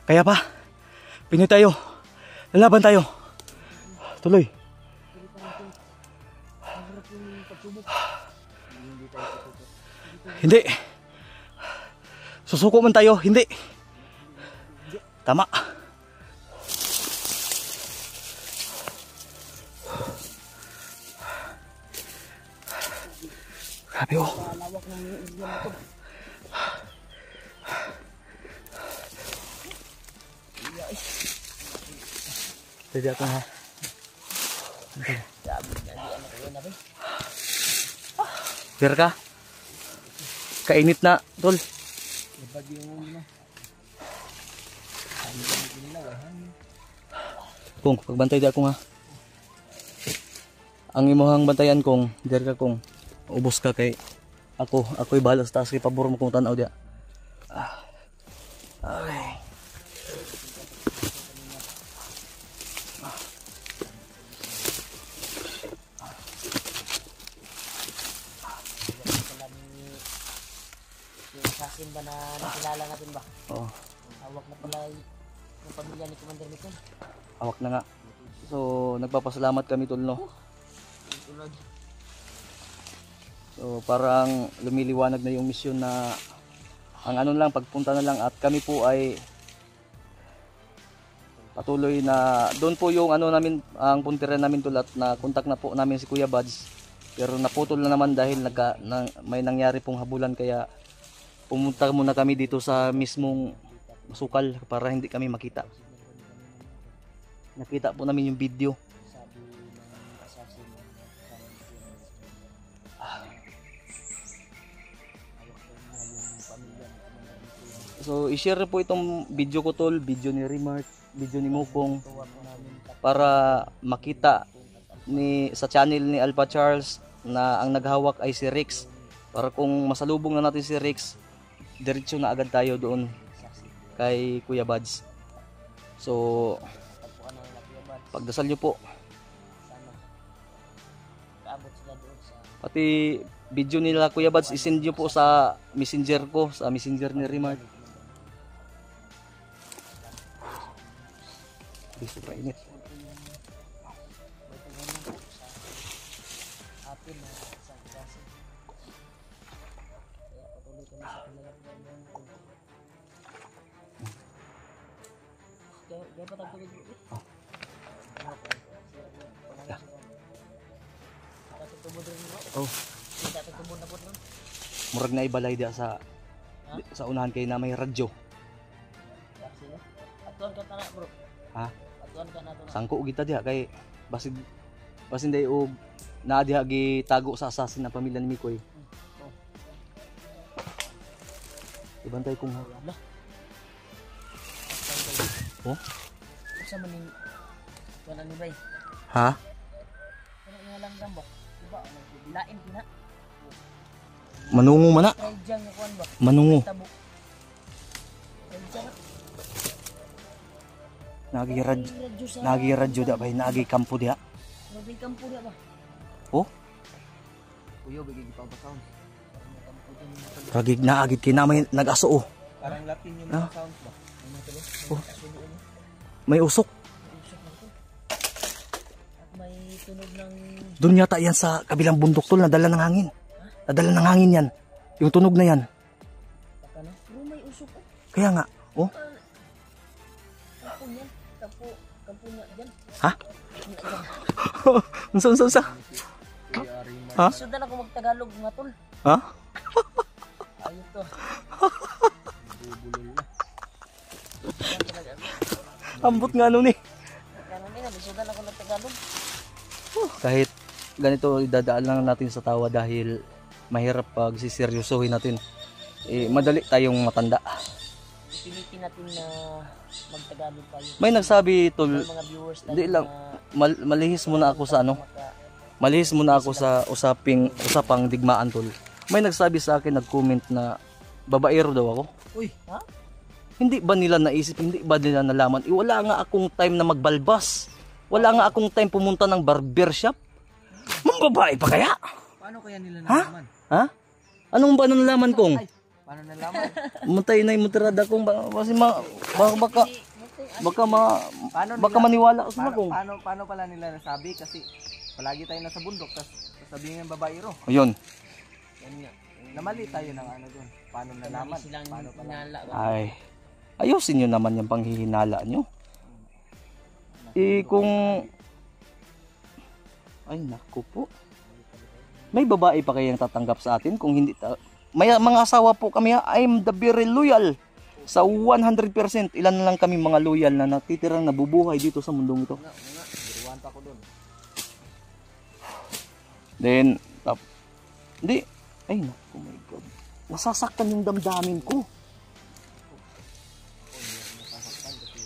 Kaya pa, Pinoy tayo. Lalaban tayo. Tuloy. Hindi. Susuko man tayo, hindi. Tama. Grabe oh. Jadi ako ha. Biar ka? Kainit na, tol. Kung pagbantay di ako ha. Ang imuhang bantayan kung biar ka kung ubos ka kay ako'y bahala sa taas kay pabor mo kung tanaw dia. Okay. Akin ba na nakilala natin ba? Oo. Hawak na pala yung pamilya ni Commander Mikon. Hawak na nga. So, nagpapasalamat kami tol no. So, parang lumiliwanag na yung misyon na ang ano lang, pagpunta na lang at kami po ay patuloy na doon po yung ano namin, ang puntiran namin tol at na kontak na po namin si Kuya Buds. Pero naputol na naman dahil may nangyari pong habulan kaya pumunta muna kami dito sa mismong masukal para hindi kami makita. Nakita po namin yung video. So i-share po itong video ko tol, video ni Remark, video ni Mukong para makita sa channel ni Alpha Charles na ang naghawak ay si Rex. Para kung masalubong na natin si Rex, diretso na agad tayo doon kay Kuya Buds. So pagdasal nyo po. Pati video nila Kuya Buds isend nyo po sa messenger ko, sa messenger ni Remark. Super init. Oh. Murag na ibalay dia sa unahan kay na may radyo. Atuan ka na bro. Ha? Atuan ka na to. Sangko kita dia kay basin day og naa diha gitago sa assassin na pamilya ni Mikoy. Ibantay kong hala. Oh? Sa maning wala ni bay. Ha? Wala nga lang gambok. Diba lain pina. Manungo man na. Ay jang kuan ba? Manungo. Tabo. Ay jang. Nagiradyo da bay, nagi kampo diha. Nagi kampo diha ba? Oh? Kuyo bigay pa ba sound? Ragig na agit kinamay nag-aso oh. Parang Latin yung mga sounds ba? Oh. May usok. At may tunog ng Doon yata yan sa kabilang bundok tol, nadala ng hangin. Nadala ng hangin yan. Yung tunog na yan. Ano? Pero may usok oh. Kaya nga, oh. Kampo niyan. Kampo niya dyan. Ha? Unsa? Ha? Sudan ako mag-Tagalog mga tol. Ha? Ayun to. Bubulol na. Ambot nga nun eh. Ano nila, bisudan ako ng Tagalog. Kahit ganito, idadaan lang natin sa tawa dahil mahirap pag siseryosohin natin. Madali tayong matanda. Pilitin natin na mag-Tagalog tayo. May nagsabi, tol, May mga viewers tayo di lang, na malihis muna ako sa ano, malihis muna ako sa usapang digmaan, tol. May nagsabi sa akin, nag-comment na babaero daw ako. Uy, ha? Hindi ba nila naisip, hindi ba nila nalaman? Wala nga akong time na magbalbas. Wala nga akong time pumunta ng barbershop. Mga babae pa kaya? Paano kaya nila nalaman? Ha? Anong ba nalaman kong? Paano nalaman? Mutay na yung mutirada kong kasi baka maniwala sa kong. Paano pala nila nasabi? Kasi palagi tayo nasa bundok, tapos sabihin ng babaero. Ayun. Yan nga. Namali tayo ng ano doon. Paano nalaman? Silang Paano pala? hinala. Ay, ayusin nyo naman yung panghihinala nyo. Kung... Ay, naku po. May babae pa kayang tatanggap sa atin kung hindi... May mga asawa po kami ha. I'm the very loyal. Sa 100%, ilan na lang kami mga loyal na natitirang nabubuhay dito sa mundong ito. Biruan pa ko doon. Then, hindi. Ay, naku, my God. Nasasaktan yung damdamin ko.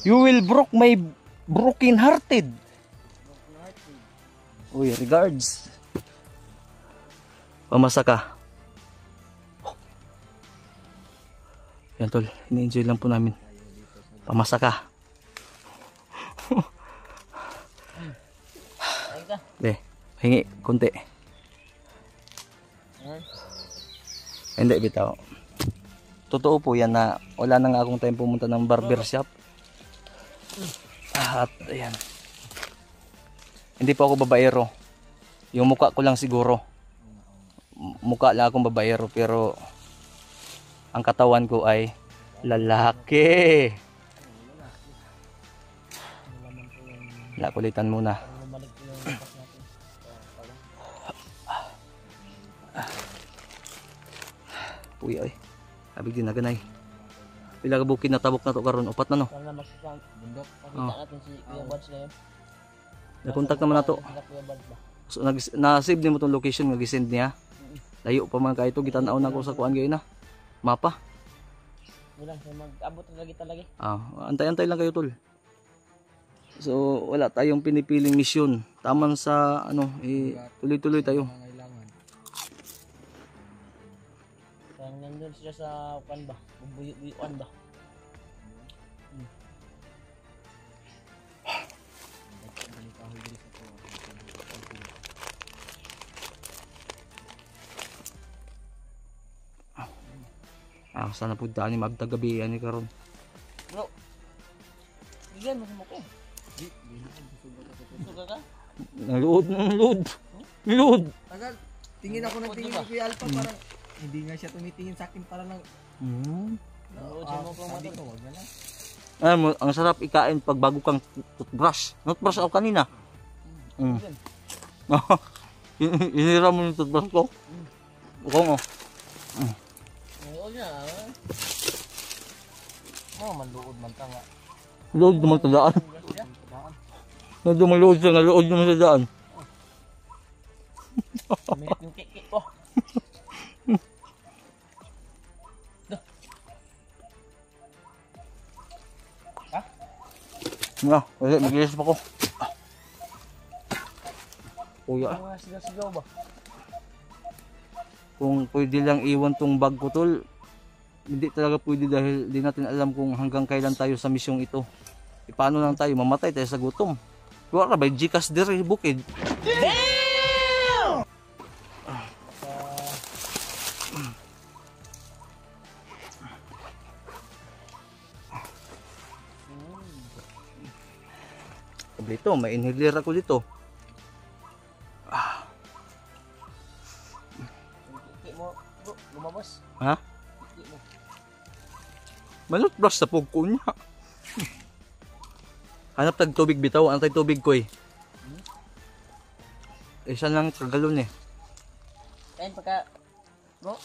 You will broke my broken hearted. Uy, regards. Pamasa ka. Yan tol, ini-enjoy lang po namin. Pamasa ka. De, hingi, konti. Hindi, bitaw. Totoo po yan na wala na nga akong time pumunta ng barbershop. At ayan. Hindi po ako babaero. Yung mukha ko lang siguro. Mukha lang akong babaero pero ang katawan ko ay lalaki. Lakulitan muna. Uy ay. Abig din na ganay. Pila ka bukid na tabok na to karon, upat na no. Sana masasang bundok. Pakita natin si Kuya Buds na yun. Na-contact naman na to. Sila Kuya Buds ba? So, na-save din mo tong location nga gisend niya. Layo pa man ka ito, gitanaw na ko sa kuan gayon na. Mapa. Bilang mag-abot talaga. Antay-antay lang kayo tol. So wala tayong pinipiling misyon. Taman sa ano, tuloy-tuloy tayo. Kaya nandun siya sa kuan ba? Bubuy-buyuan ba? Sana po daan ni mabtag gabi ani karon. Bro. Bigyan mo ko. Busog ka? Load. Tagal, tingin ako ng tingin kay Alpha parang hindi nga siya tumitingin sa akin para lang. Sabi ko, wag na lang. Ang sarap ikain pag bago kang toothbrush. Toothbrush ako kanina. Inira mo yung toothbrush ko. Oo. Manluod man ta nga. Load naman sa daan. Luod sa load naman sa daan. Minit yung kiki ko. Ha? Mag-ilis pa ko. Kuya. Sigaw ba? Kung pwede lang iwan tong bag ko tol, hindi talaga pwede dahil di natin alam kung hanggang kailan tayo sa misyong ito. Paano lang tayo, mamatay tayo sa gutom. Wala ba, Gcash dire bukid. Damn! Dito, may inhaler ako dito. Kiki mo, bro, lumabas. Ha? Kiki mo. Manot brush sa pugko niya. Hanap tag tubig bitaw, antay tubig ko eh. Isa lang kagalon eh. Kain pa ka, bro?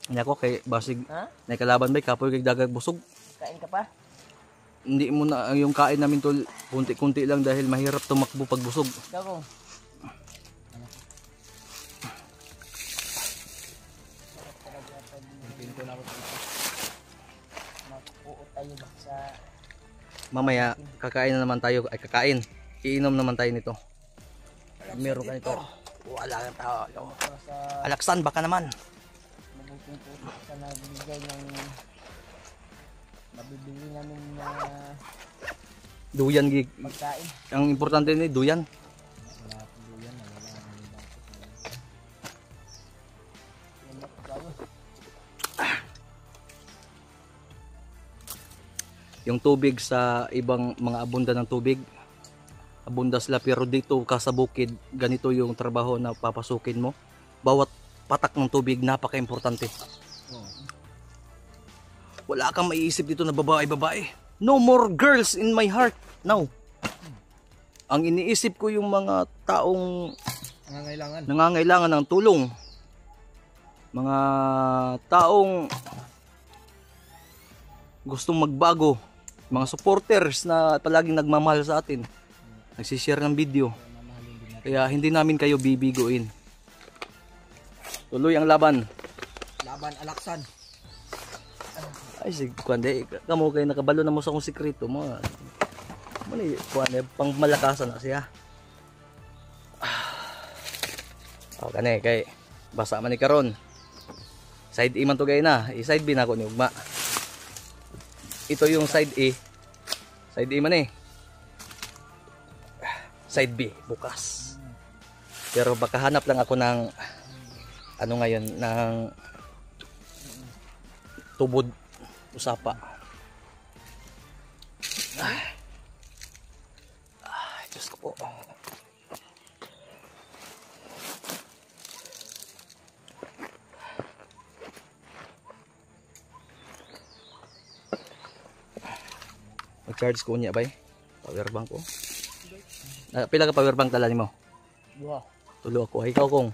Hindi ako kay basig, Ha? na kalaban ba kapoy kay dagag busog. Kain ka pa? Ito, Kain ka pa? ito. hindi mo na yung kain namin tol, kunti-kunti lang dahil mahirap tumakbo pag busog. Ikaw ko. Pinto na ako dito. Mapuot tayo ba sa... Mamaya kakain na naman tayo, ay kakain. Iinom naman tayo nito. Meron ka nito. Wala kang tao. para sa Alaksan baka naman. mabuting puso sa nagbigay ng mabibili namin na Duyan gig. pagkain. Ang importante ni duyan. Wala akong duyan. Wala akong bakit. Yan na pagkain. Yung tubig sa ibang mga abunda ng tubig. Abunda sila pero dito ka sa bukid, ganito yung trabaho na papasukin mo. Bawat patak ng tubig napaka-importante. Wala kang maiisip dito na babae. No more girls in my heart now. Ang iniisip ko yung mga taong Nangangailangan. nangangailangan ng tulong. Mga taong gustong magbago. Mga supporters na palaging nagmamahal sa atin. Nagsishare ng video. Kaya hindi namin kayo bibiguin. Tuloy ang laban. Laban Alaksan. Ay, sige, kuwande. Kamu kayo nakabalo na mo sa akong sikreto mo. Mali, kuwande, pang malakasan na siya. O, kani, kay basa man ni karon. Side A man to gay na. I-side B na ako ni Ugma. Ito yung side A. Side A man eh. Side B, bukas. Pero baka hanap lang ako ng ano ngayon, ng tubod usapa. Ay, Diyos ko po. Mag-charge ko niya ba eh? Power bank ko. Pila ka power bank tala nimo? Wow. Tulo ako. Ikaw kong.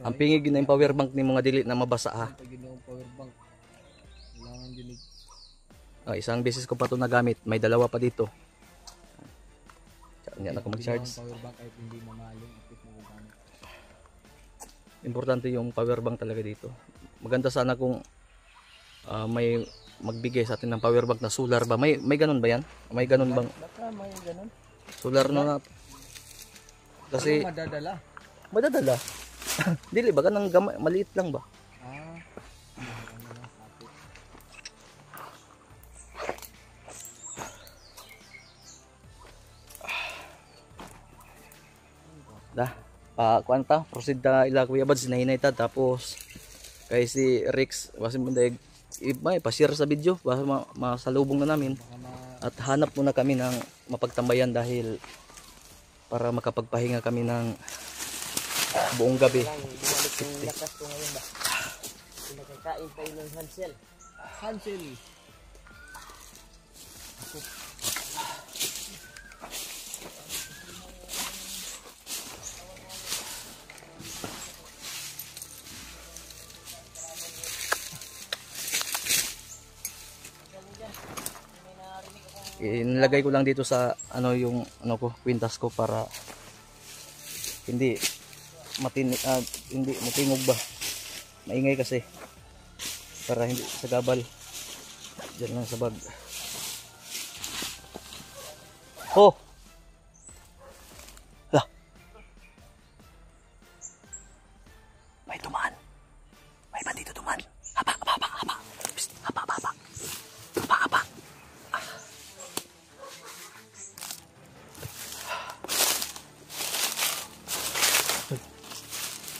Ang pingig na yung power bank ni mga dili na mabasa ha. Pag yun yung power bank. Kailangan dinig. Isang beses ko pa ito nagamit. May dalawa pa dito. Hindi na ako mag-charge. Power bank ay hindi mamahalin. At mo gamit. Importante yung power bank talaga dito. Maganda sana kung may magbigay sa atin ng power bank na solar ba? May ganun ba yan? May ganun bang Baka may ganun. solar na kasi Ano madadala? madadala. Dili ba ganang maliit lang ba? Ah. Kuan ta, proceed ta ila Kuya Bad sinahinay ta tapos kay si Rex kasi mo dahil may pa-share sa video baka masalubong na namin at hanap muna kami ng mapagtambayan dahil para makapagpahinga kami ng buong gabi. Lang, bumalik yung lakas ko ngayon ba? Pinagkakain tayo ng Hansel. Hansel. Inilagay ko lang dito sa ano yung ano ko, kwintas ko para hindi hindi matingog ba. Maingay kasi. Para hindi sa gabal. Diyan lang sa bag. Oh. Lah. May tumaan. May bandito tumaan. Haba. Psst, haba.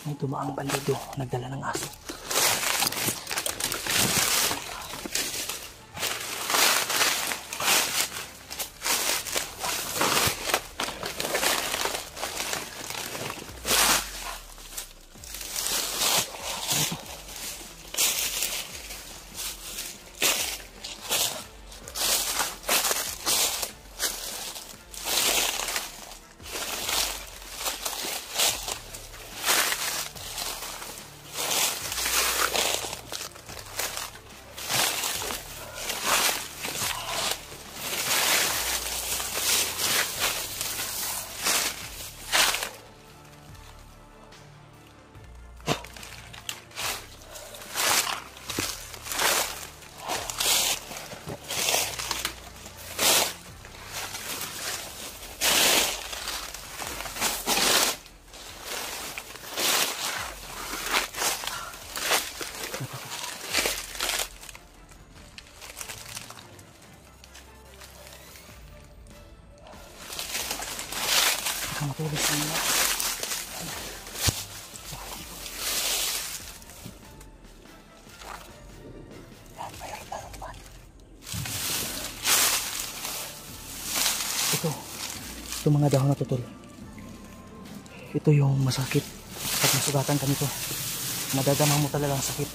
May tumaang bandido, nagdala ng aso. matulis na nila. Yan, mayroon na naman. Ito mga dahon na tutol. Ito yung masakit. Pag nasugatan ka nito, madadama mo talaga ang sakit.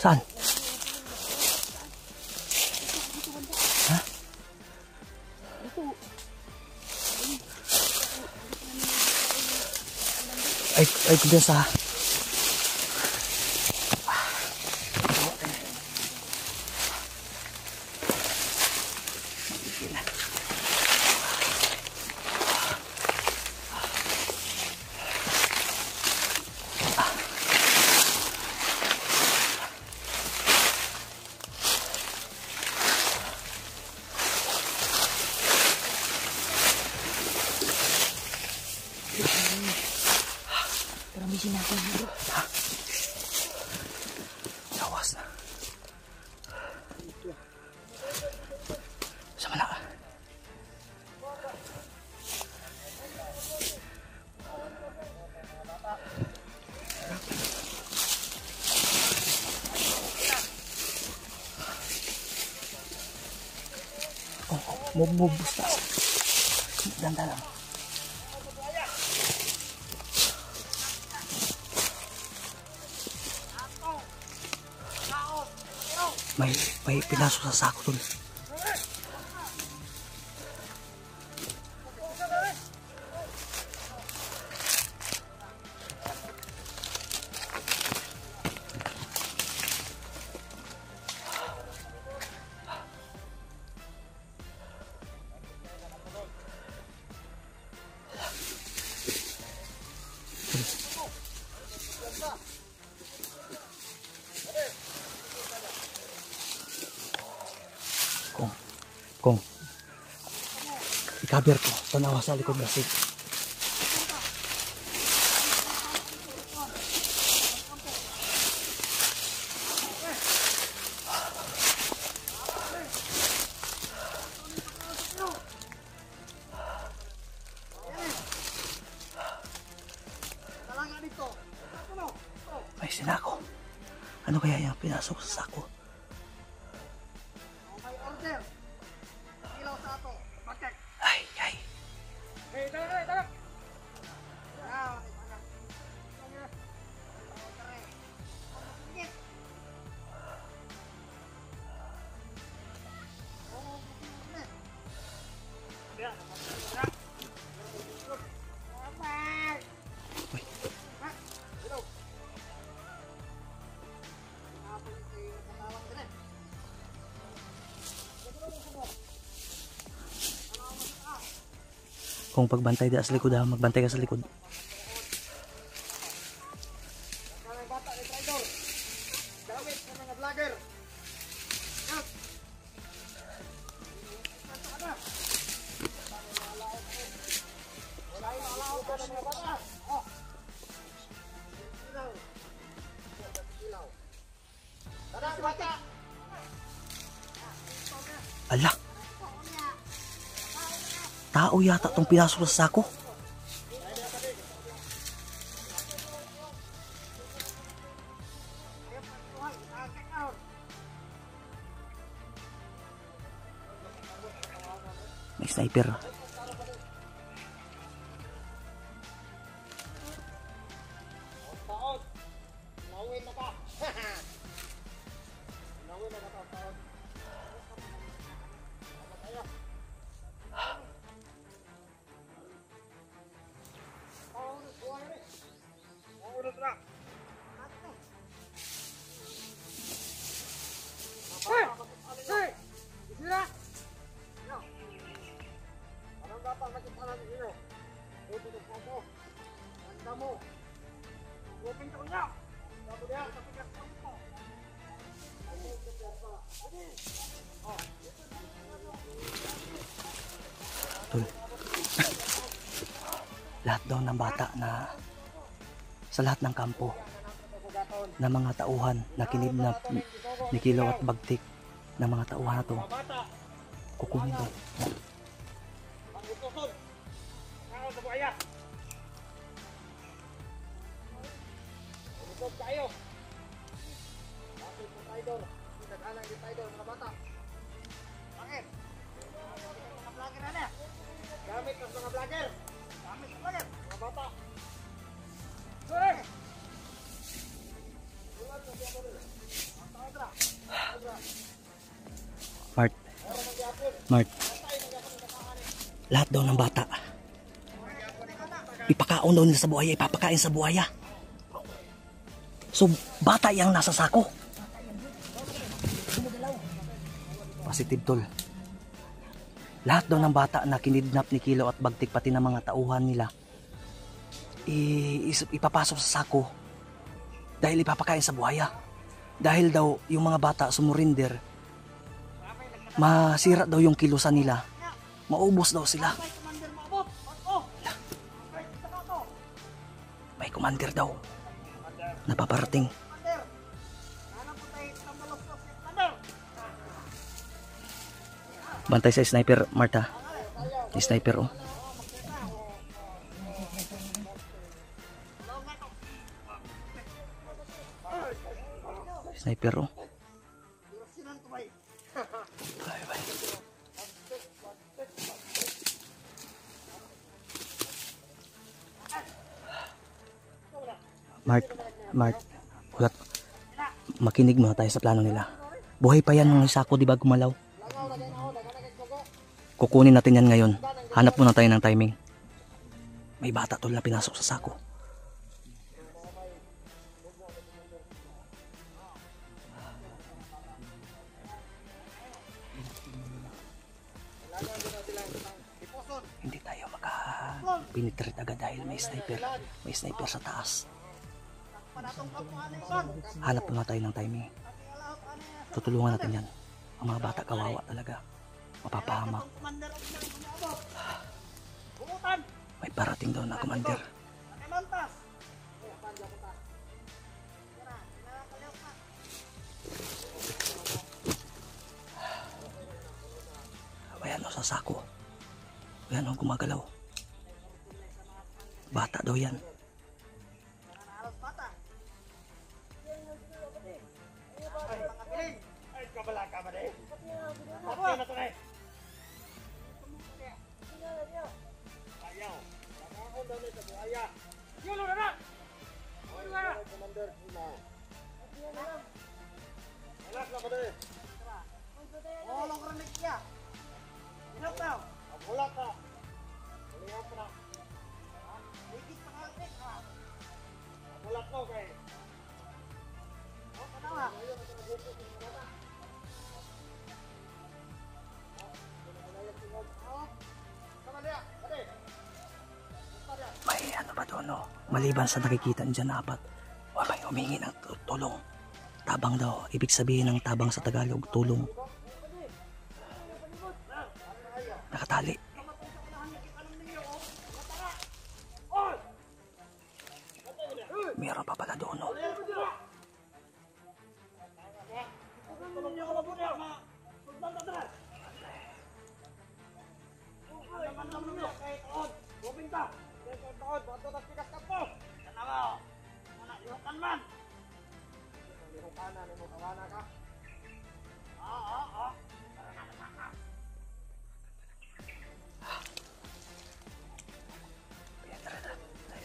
Saan? Ha? Ay, kumpiyansa ha. Lawas na. Sama na. Basta. Ganda lang. May pinasok sa sako dun. Kung i-cover ko, tanawa sa likod kasi. May sinako. Ano kaya yung pinasok sa sako? Ay. Kung pagbantay di sa likod ha, magbantay ka sa likod. Ala, tao yata tong pinasok sa sako. May sniper. Tol. Lahat daw ng bata na sa lahat ng kampo na mga tauhan na kinidnap ni Kilaw at Bagtik na mga tauhan na to kukunin daw. Pangutosod. Ako sa buhaya. Pangutosod kayo. Bakit mo traidor? Naghanang di traidor mga bata. Bakit? Mga vlogger na na. Gamit ang mga vlogger. Gamit ang vlogger. Mga bata. Hey! Mart, lahat daw ng bata ipakaon daw nila sa buhaya, ipapakain sa buhaya. So bata yang nasa sako. Positive tol. Lahat daw ng bata na kinidnap ni Kilaw at Bagtik pati ng mga tauhan nila ipapasok sa sako dahil ipapakain sa buhaya. Dahil daw yung mga bata sumurinder, masira daw yung kilusan nila, maubos daw sila. May commander daw napaparating. Bantay sa sniper, Marta. Sniper oh. Sniper oh. Mart, ulat. Makinig muna tayo sa plano nila. Buhay pa yan ng sako, di ba gumalaw? Kukunin natin yan ngayon. Hanap muna tayo ng timing. May bata tol na pinasok sa sako. Hindi tayo maka-penetrate agad dahil may sniper sa taas. Hanap muna tayo ng timing. Tutulungan natin yan. Ang mga bata kawawa talaga. Mapapahamak. May parating daw na commander. Ayan o, sa sako. Ayan o, gumagalaw. Bata daw yan. Ay, kabala ka ba rin? Pati na ito na eh. Ayaw. Nakakon daw na sa buhaya. Yulo na na! Yulo na na! Commander, hula. Alas na ba rin? Olong rinig niya. Inap na. Agulat na. Ulihan pa na. Higit pa ka. Agulat na kayo. May ano ba doon no? Maliban sa nakikita dyan na apat, may humingi ng tulong. Tabang daw, ibig sabihin ng tabang sa Tagalog, tulong. Nakatali. Meron pa pala doon no?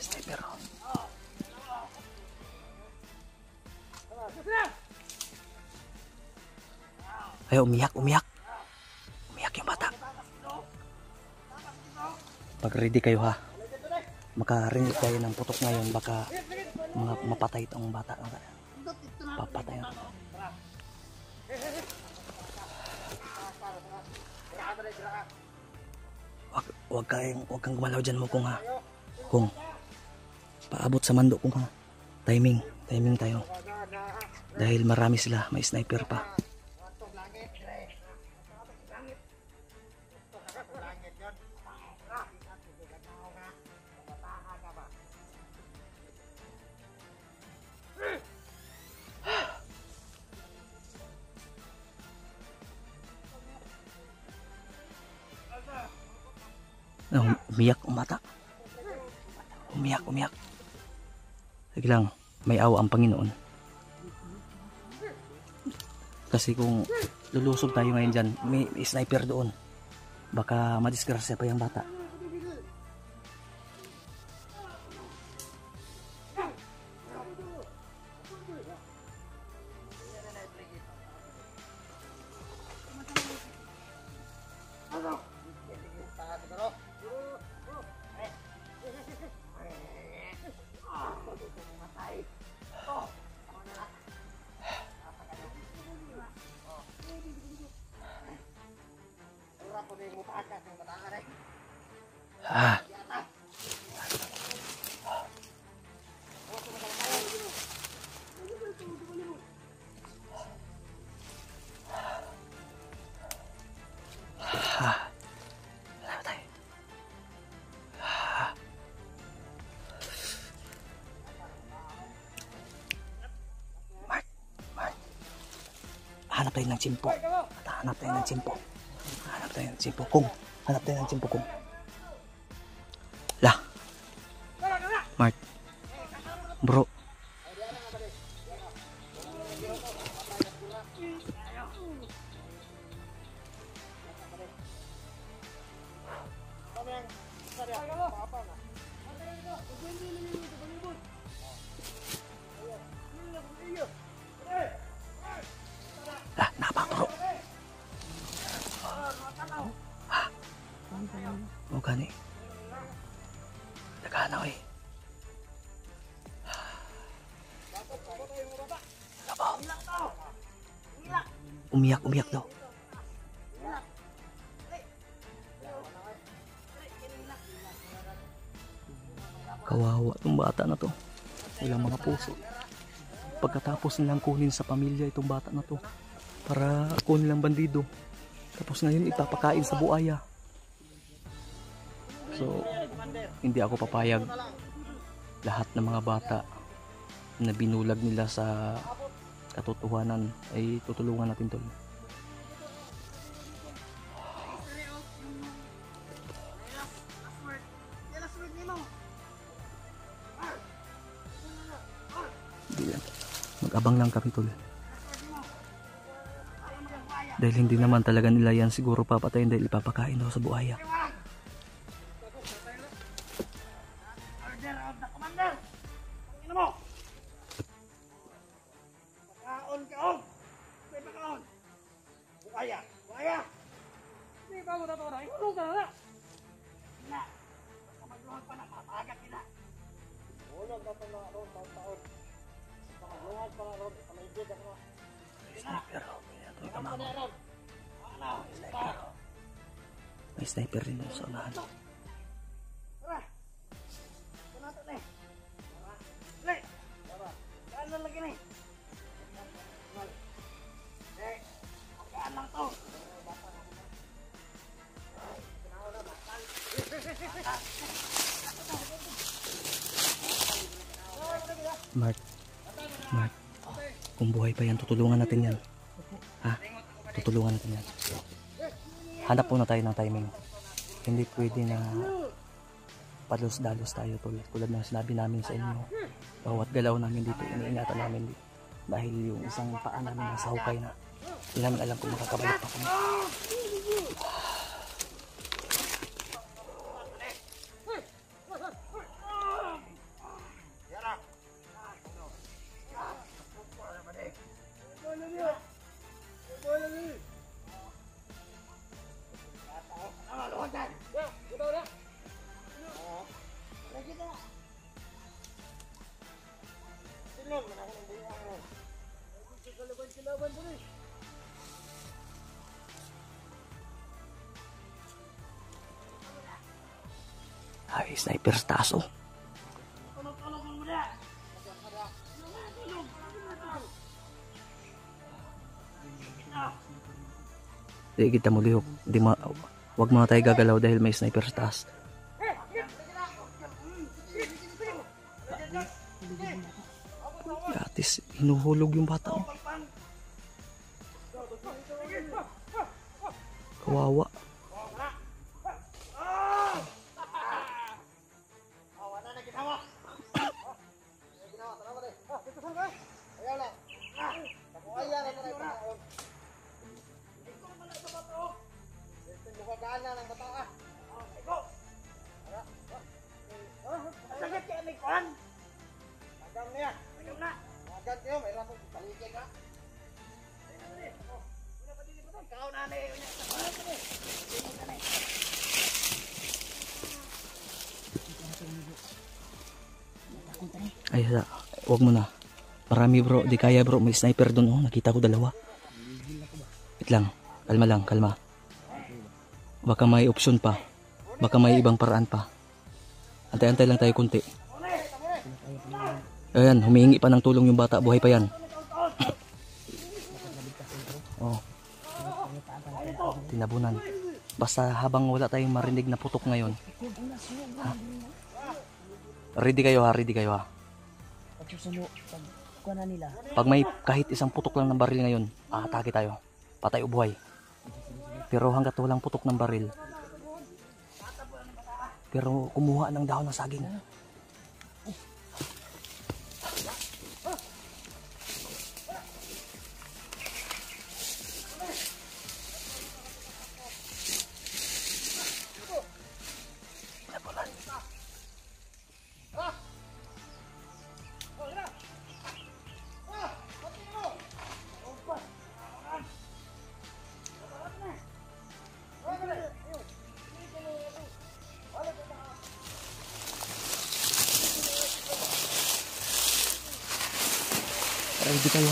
Sniper. Ay, umiyak yung bata. Pag ready kayo ha, makarinig tayo ng putok ngayon, baka mapatay itong bata. Papatay na. Wag kang gumalaw dyan mo kung ha. Kung paabot sa mando kung ha. Timing tayo. Dahil marami sila, may sniper pa. Umiyak ang bata. Umiyak. Sige lang, may awa ang Panginoon. Kasi kung lulusog tayo ngayon dyan, may sniper doon. Baka madisgrasya pa yung bata. Ah. Hanap tayo ng tsimpo. Hanap tayo ng tsimpo. Kung. Hanap tayo ng tsimpo, kung. Lah. Mark. Bro. Napakuro. O gani. Nagana eh. Umiyak daw. Kawawa itong bata na to. Walang mga puso. Pagkatapos nilang kunin sa pamilya itong bata na to para kunin lang bandido, tapos ngayon ipapakain sa buaya. So hindi ako papayag lahat ng mga bata na binulag nila sa katotohanan ay tutulungan natin tol. Mag-abang lang kami tol. Dahil hindi naman talaga nila yan siguro papatayin dahil ipapakain daw sa buhaya. Order of the commander! Ano mo? Pakaon kaon! May pakaon! Buhaya! Hindi ba mo na ito na? Ihulong ka na! Na! Basta magluhag pa na, matagat kita! Hulog na ito na ron, taon-taon. Basta magluhag pa na ron, pamaigid ako na. May sniper rin sa unahan. Tara! Ito na ito na eh! Tara! Tara! Saan na lagi na eh? Saan lang ito? Mark, kung buhay pa yan, tutulungan natin yan. Ha? Tutulungan natin yan. Hanap po na tayo ng timing. Hindi pwede na palos-dalos tayo tulad ng sinabi namin sa inyo. Bawat galaw namin dito, iniingatan namin dito. Dahil yung isang paa namin nasa hukay na. Hindi namin alam kung makakabalik pa kami. Ay, sniper sa taas oh. Di kita mo lihok. Wag mga tayo gagalaw dahil may sniper sa taas. Gatis, hinuhulog yung bata. Kawawa. Ay, wag mo na. Marami bro, di kaya bro, may sniper doon. Oh, nakita ko dalawa. Wait lang, kalma lang, kalma. Baka may option pa. Baka may ibang paraan pa. Antay-antay lang tayo kunti. Ayan, humihingi pa ng tulong yung bata, buhay pa yan. Oh. Tinabunan. Basta habang wala tayong marinig na putok ngayon. Ha? Ready kayo ha, ready kayo ha. Pag may kahit isang putok lang ng baril ngayon, atake tayo. Patay o buhay. Pero hanggat walang putok ng baril, pero kumuha ng dahon ng saging. Ready kayo.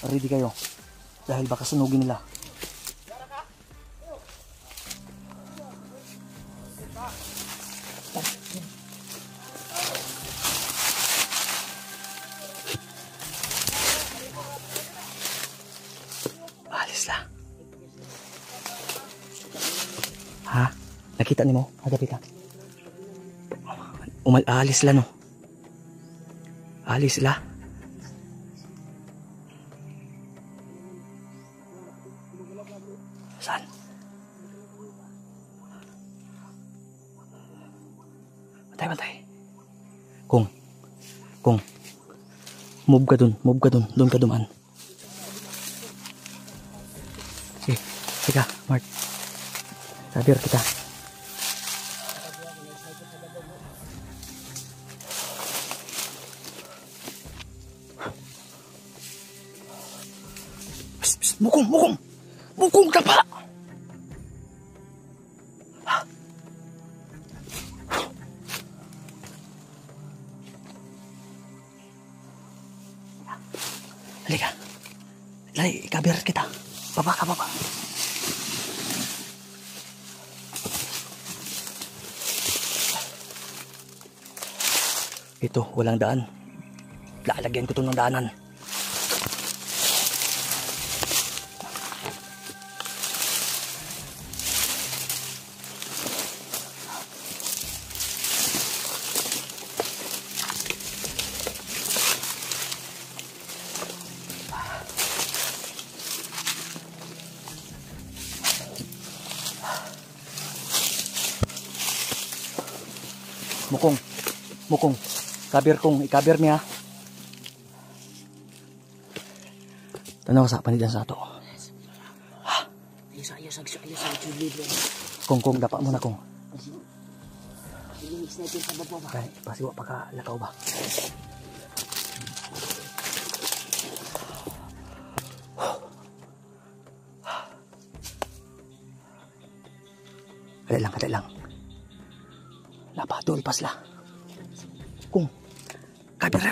Ready kayo. Dahil baka sunugin nila. Alis lang. Ha? Nakita ni mo? Hagapit ha? Alis sila no? Alis sila? Saan? Bantay. Kung move ka dun, doon ka dumaan. Sige, teka, Mark. Sabihan kita. Psst, mukong tapa. Halika. Lali, ikabirat kita. Baba ka, baba. Ito, walang daan. Lalagyan ko ito ng daanan. Mukong. Ikabir niya. Tanaw sa panidan sa ato. Ha? Kung dapat mo na kung. Okay, pasiwa pa ka lakaw ba? Kadali lang. Napadol pasla. Kung kabir,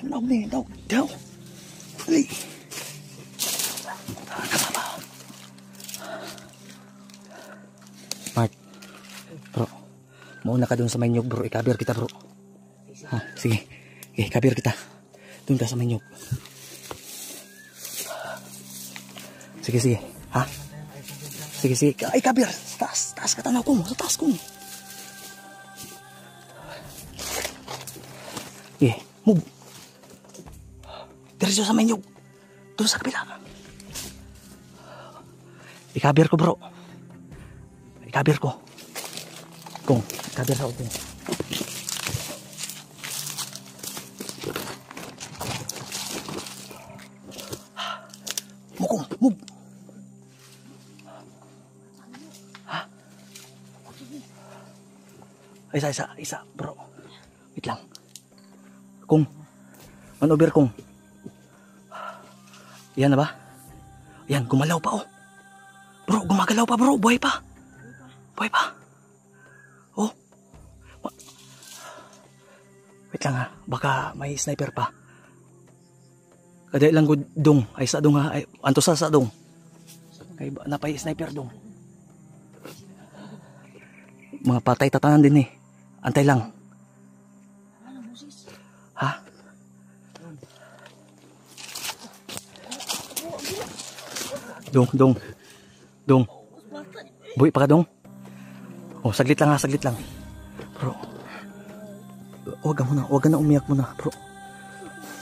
naw. Ali. mauna ka doon sa may nyug bro, ikabir kita bro. Ha, sige. Okay, kabir kita. Doon ka sa may nyug. Sige, sige. Ha? Sige, sige. Ay, kabir. Taas, taas ka tanaw ko. Sa taas ko. Okay, move. Diretso sa may nyug. Doon sa kabila. Ikabir ko bro. Ikabir ko. Kung, ikabir sa upo. Mukong, move. Ha? Isa, bro. Wait lang. Kung, manover kung. Yan na ba? Yan, gumalaw pa oh. Bro, gumagalaw pa bro. Buhay pa. Buhay pa. Oh. Wait lang ha. Baka may sniper pa. Kada ilang dong. Ay sa dong ha. Ay, anto sa dong. Kay napay sniper dong. Mga patay tatanan din eh. Antay lang. Ha? Dong. Buhay pa ka dong? Oh, saglit lang ha, saglit lang. Bro. Huwag ka na umiyak muna, bro.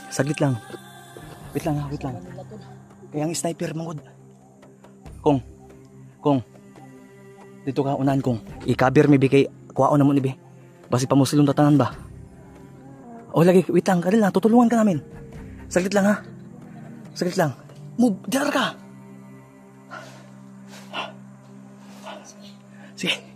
Saglit lang. Wait lang. Kaya ang sniper mangod. Kung. Dito ka unahan kung. Ikabir mi bigay. Kuwao na mo ni be. Basi pa mo silong tatanan ba? O lagi, wait lang. Kadil na, tutulungan ka namin. Saglit lang ha. Saglit lang. Move, diar ka. Sige.